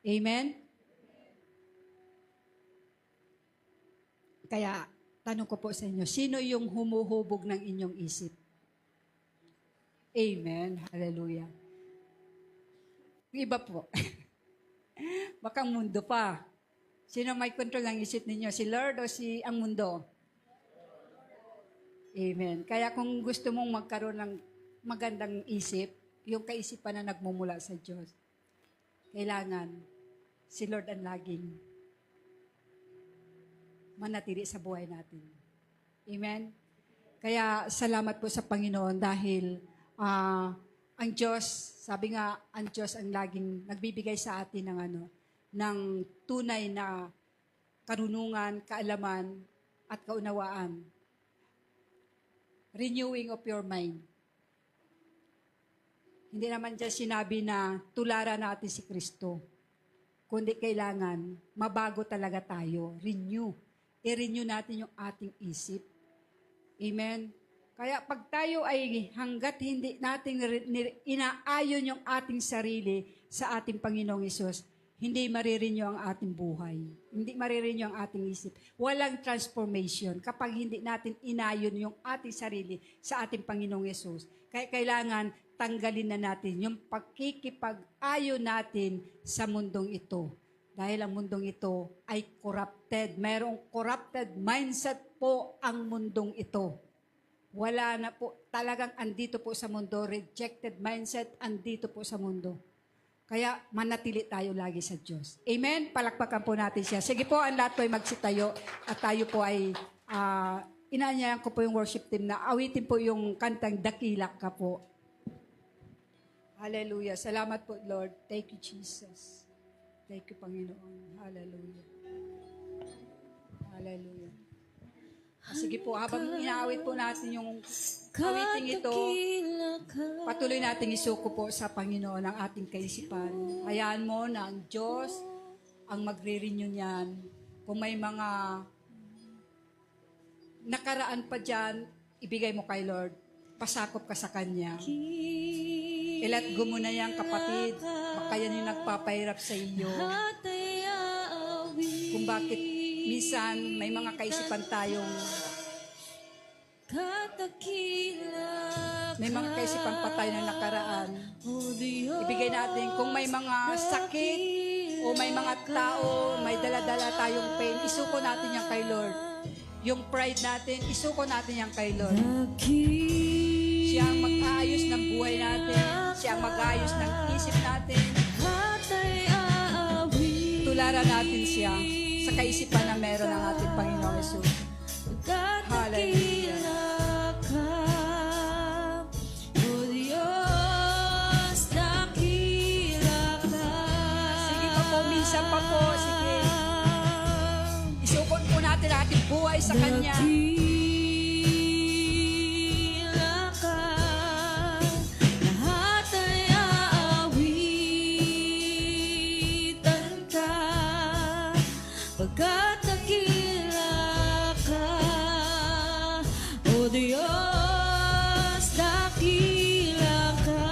Amen? Kaya, tanong ko po sa inyo, sino yung humuhubog ng inyong isip? Amen. Hallelujah. Yung iba po, baka ang mundo pa. Sino may control ng isip ninyo? Si Lord o ang mundo? Amen. Kaya kung gusto mong magkaroon ng magandang isip, yung kaisipan na nagmumula sa Diyos, kailangan si Lord ang laging manatili sa buhay natin. Amen? Kaya salamat po sa Panginoon dahil ang Diyos, sabi nga, ang Diyos ang laging nagbibigay sa atin ng tunay na karunungan, kaalaman, at kaunawaan. Renewing of your mind. Hindi naman dyan sinabi na tularan natin si Kristo. Kundi kailangan, mabago talaga tayo. Renew. I-renew natin yung ating isip. Amen? Kaya pag tayo ay hanggat hindi natin inaayon yung ating sarili sa ating Panginoong Hesus, hindi marirenew ang ating buhay. Hindi marirenew ang ating isip. Walang transformation kapag hindi natin inayon yung ating sarili sa ating Panginoong Hesus. Kaya kailangan tanggalin na natin yung pagkikipag-ayon natin sa mundong ito. Dahil ang mundong ito ay corrupted. Mayroong corrupted mindset po ang mundong ito. Wala na po, talagang andito po sa mundo. Rejected mindset, andito po sa mundo. Kaya manatili tayo lagi sa Diyos. Amen? Palakpakan po natin siya. Sige po, ang lahat po ay magsitayo at tayo po ay, inaanyayan ko po yung worship team na awitin po yung kantang Dakila Ka po. Hallelujah. Salamat po, Lord. Thank you, Jesus. Thank you, Panginoon. Hallelujah. Hallelujah. Sige po, habang inaawit po natin yung awiting ito, patuloy natin isuko po sa Panginoon ang ating kaisipan. Hayaan mo na ang Diyos ang magre-renew niyan. Kung may mga nakaraan pa dyan, ibigay mo kay Lord. Pasakop ka sa Kanya. I-let go mo na yan, kapatid. Baka yan yung nagpapahirap sa iyo. Kung bakit minsan may mga kaisipan tayong may mga kaisipan pa tayo na nakaraan. Ibigay natin kung may mga sakit o may mga tao, may dala-dala tayong pain, isuko natin yan kay Lord. Yung pride natin, isuko natin yan kay Lord. Siya ang mag-aayos ng buhay natin. Siya ang mag-aayos ng isip natin. Tularan natin siya sa kaisipan na meron ng ating Panginoong Hesus. Hallelujah. Sige pa po, minsan pa po. Sige. Isukon po natin ating buhay sa Kanya. Pagkat dakila ka, O Diyos, dakila ka.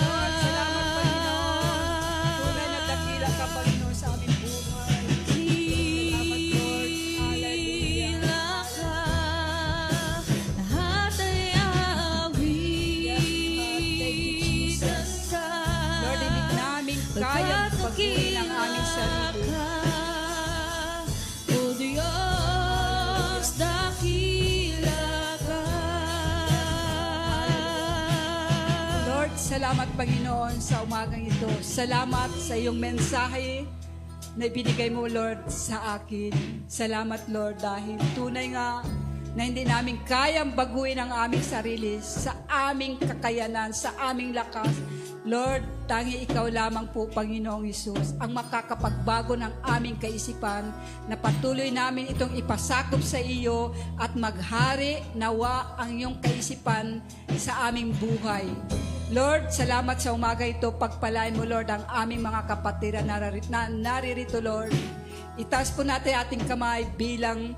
Lord, salamat Panginoon. Tunay na dakila ka, Panginoon, sa aming buhay. Salamat, Lord. Hallelujah. Dakila ka, lahat ay aawitan ka. Lord, hindi namin kayang pagbuhin ang aming sarili. O Diyos, dakila ka. Lord, salamat Panginoon sa umagang ito. Salamat sa iyong mensahe na ibinigay mo, Lord, sa akin. Salamat, Lord, dahil tunay nga na hindi namin kayang baguhin ang aming sarili sa aming kakayanan, sa aming lakas. Lord, tangi ikaw lamang po, Panginoong Hesus, ang makakapagbago ng aming kaisipan na patuloy namin itong ipasakop sa iyo at maghari nawa ang iyong kaisipan sa aming buhay. Lord, salamat sa umaga ito. Pagpalain mo, Lord, ang aming mga kapatid na naririto, Lord. Itaas po natin ating kamay bilang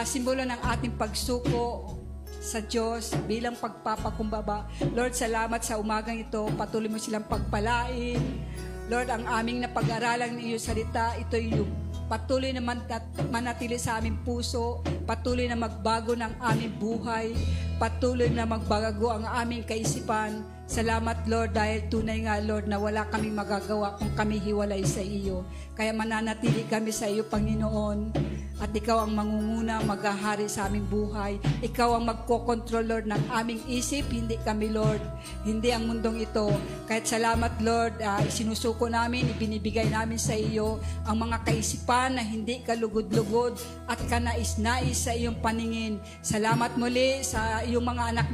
simbolo ng ating pagsuko sa Diyos, bilang pagpapakumbaba. Lord, salamat sa umagang ito. Patuloy mo silang pagpalain. Lord, ang aming napag-aralan ng iyong salita, ito yung patuloy na manatili sa aming puso, patuloy na magbago ng aming buhay, patuloy na magbago ang aming kaisipan. Salamat, Lord, dahil tunay nga, Lord, na wala kaming magagawa kung kami hiwalay sa iyo. Kaya mananatili kami sa iyo, Panginoon. at Ikaw ang mangunguna, maghahari sa aming buhay. Ikaw ang magkokontrol, Lord, ng aming isip, hindi kami, Lord, hindi ang mundong ito. Kahit salamat, Lord, isinusuko namin, ibinibigay namin sa iyo ang mga kaisipan na hindi kalugod-lugod at kanais-nais sa iyong paningin. Salamat muli sa iyong mga anak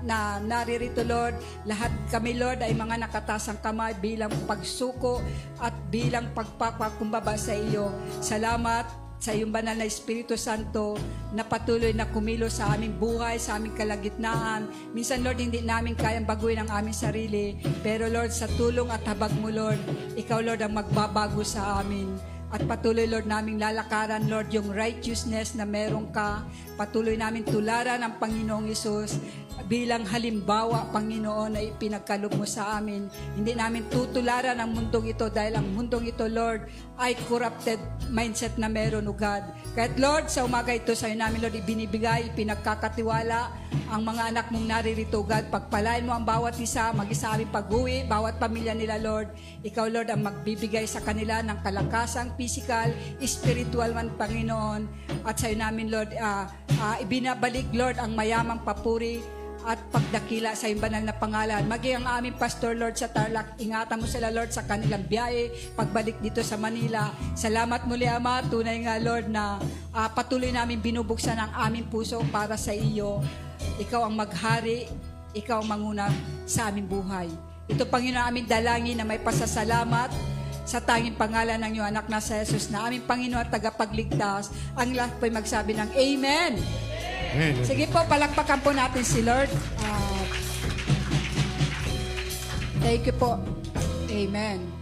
na naririto, Lord. Lahat kami, Lord, ay mga nakatasang kamay bilang pagsuko at bilang pagpapakumbaba sa iyo. Salamat sa iyong banal na Espiritu Santo na patuloy na kumilos sa aming buhay, sa aming kalagitnaan. Minsan, Lord, hindi namin kayang baguhin ang aming sarili. Pero, Lord, sa tulong at habag mo, Lord, Ikaw, Lord, ang magbabago sa amin. At patuloy, Lord, naming lalakaran, Lord, yung righteousness na meron ka. Patuloy namin tularan ang Panginoong Hesus bilang halimbawa, Panginoon, na ipinagkaloob mo sa amin. Hindi namin tutularan ang mundong ito dahil ang mundong ito, Lord, ay corrupted mindset na meron, O God. Kahit, Lord, sa umaga ito sa'yo namin, Lord, ibinibigay, pinagkakatiwala ang mga anak mong naririto, God. Pagpalain mo ang bawat isa, mag-isa aming pag-uwi, bawat pamilya nila, Lord. Ikaw, Lord, ang magbibigay sa kanila ng kalakasang physical, spiritual man, Panginoon. At sa'yo namin, Lord, ibinabalik, Lord, ang mayamang papuri at pagdakila sa iyong banal na pangalan. Maging ang aming pastor, Lord, sa Tarlac, ingatan mo sila, Lord, sa kanilang biyahe, pagbalik dito sa Manila. Salamat muli, Ama. Tunay nga, Lord, na patuloy namin binubuksan ang aming puso para sa iyo. Ikaw ang maghari, Ikaw ang manguna sa aming buhay. Ito, Panginoon, aming dalangin na may pasasalamat sa tanging pangalan ng iyong anak na sa Jesus, na aming Panginoon at tagapagligtas. Ang lahat po'y magsabi ng Amen. Amen. Sige po, palakpakan po natin si Lord. Thank you po. Amen.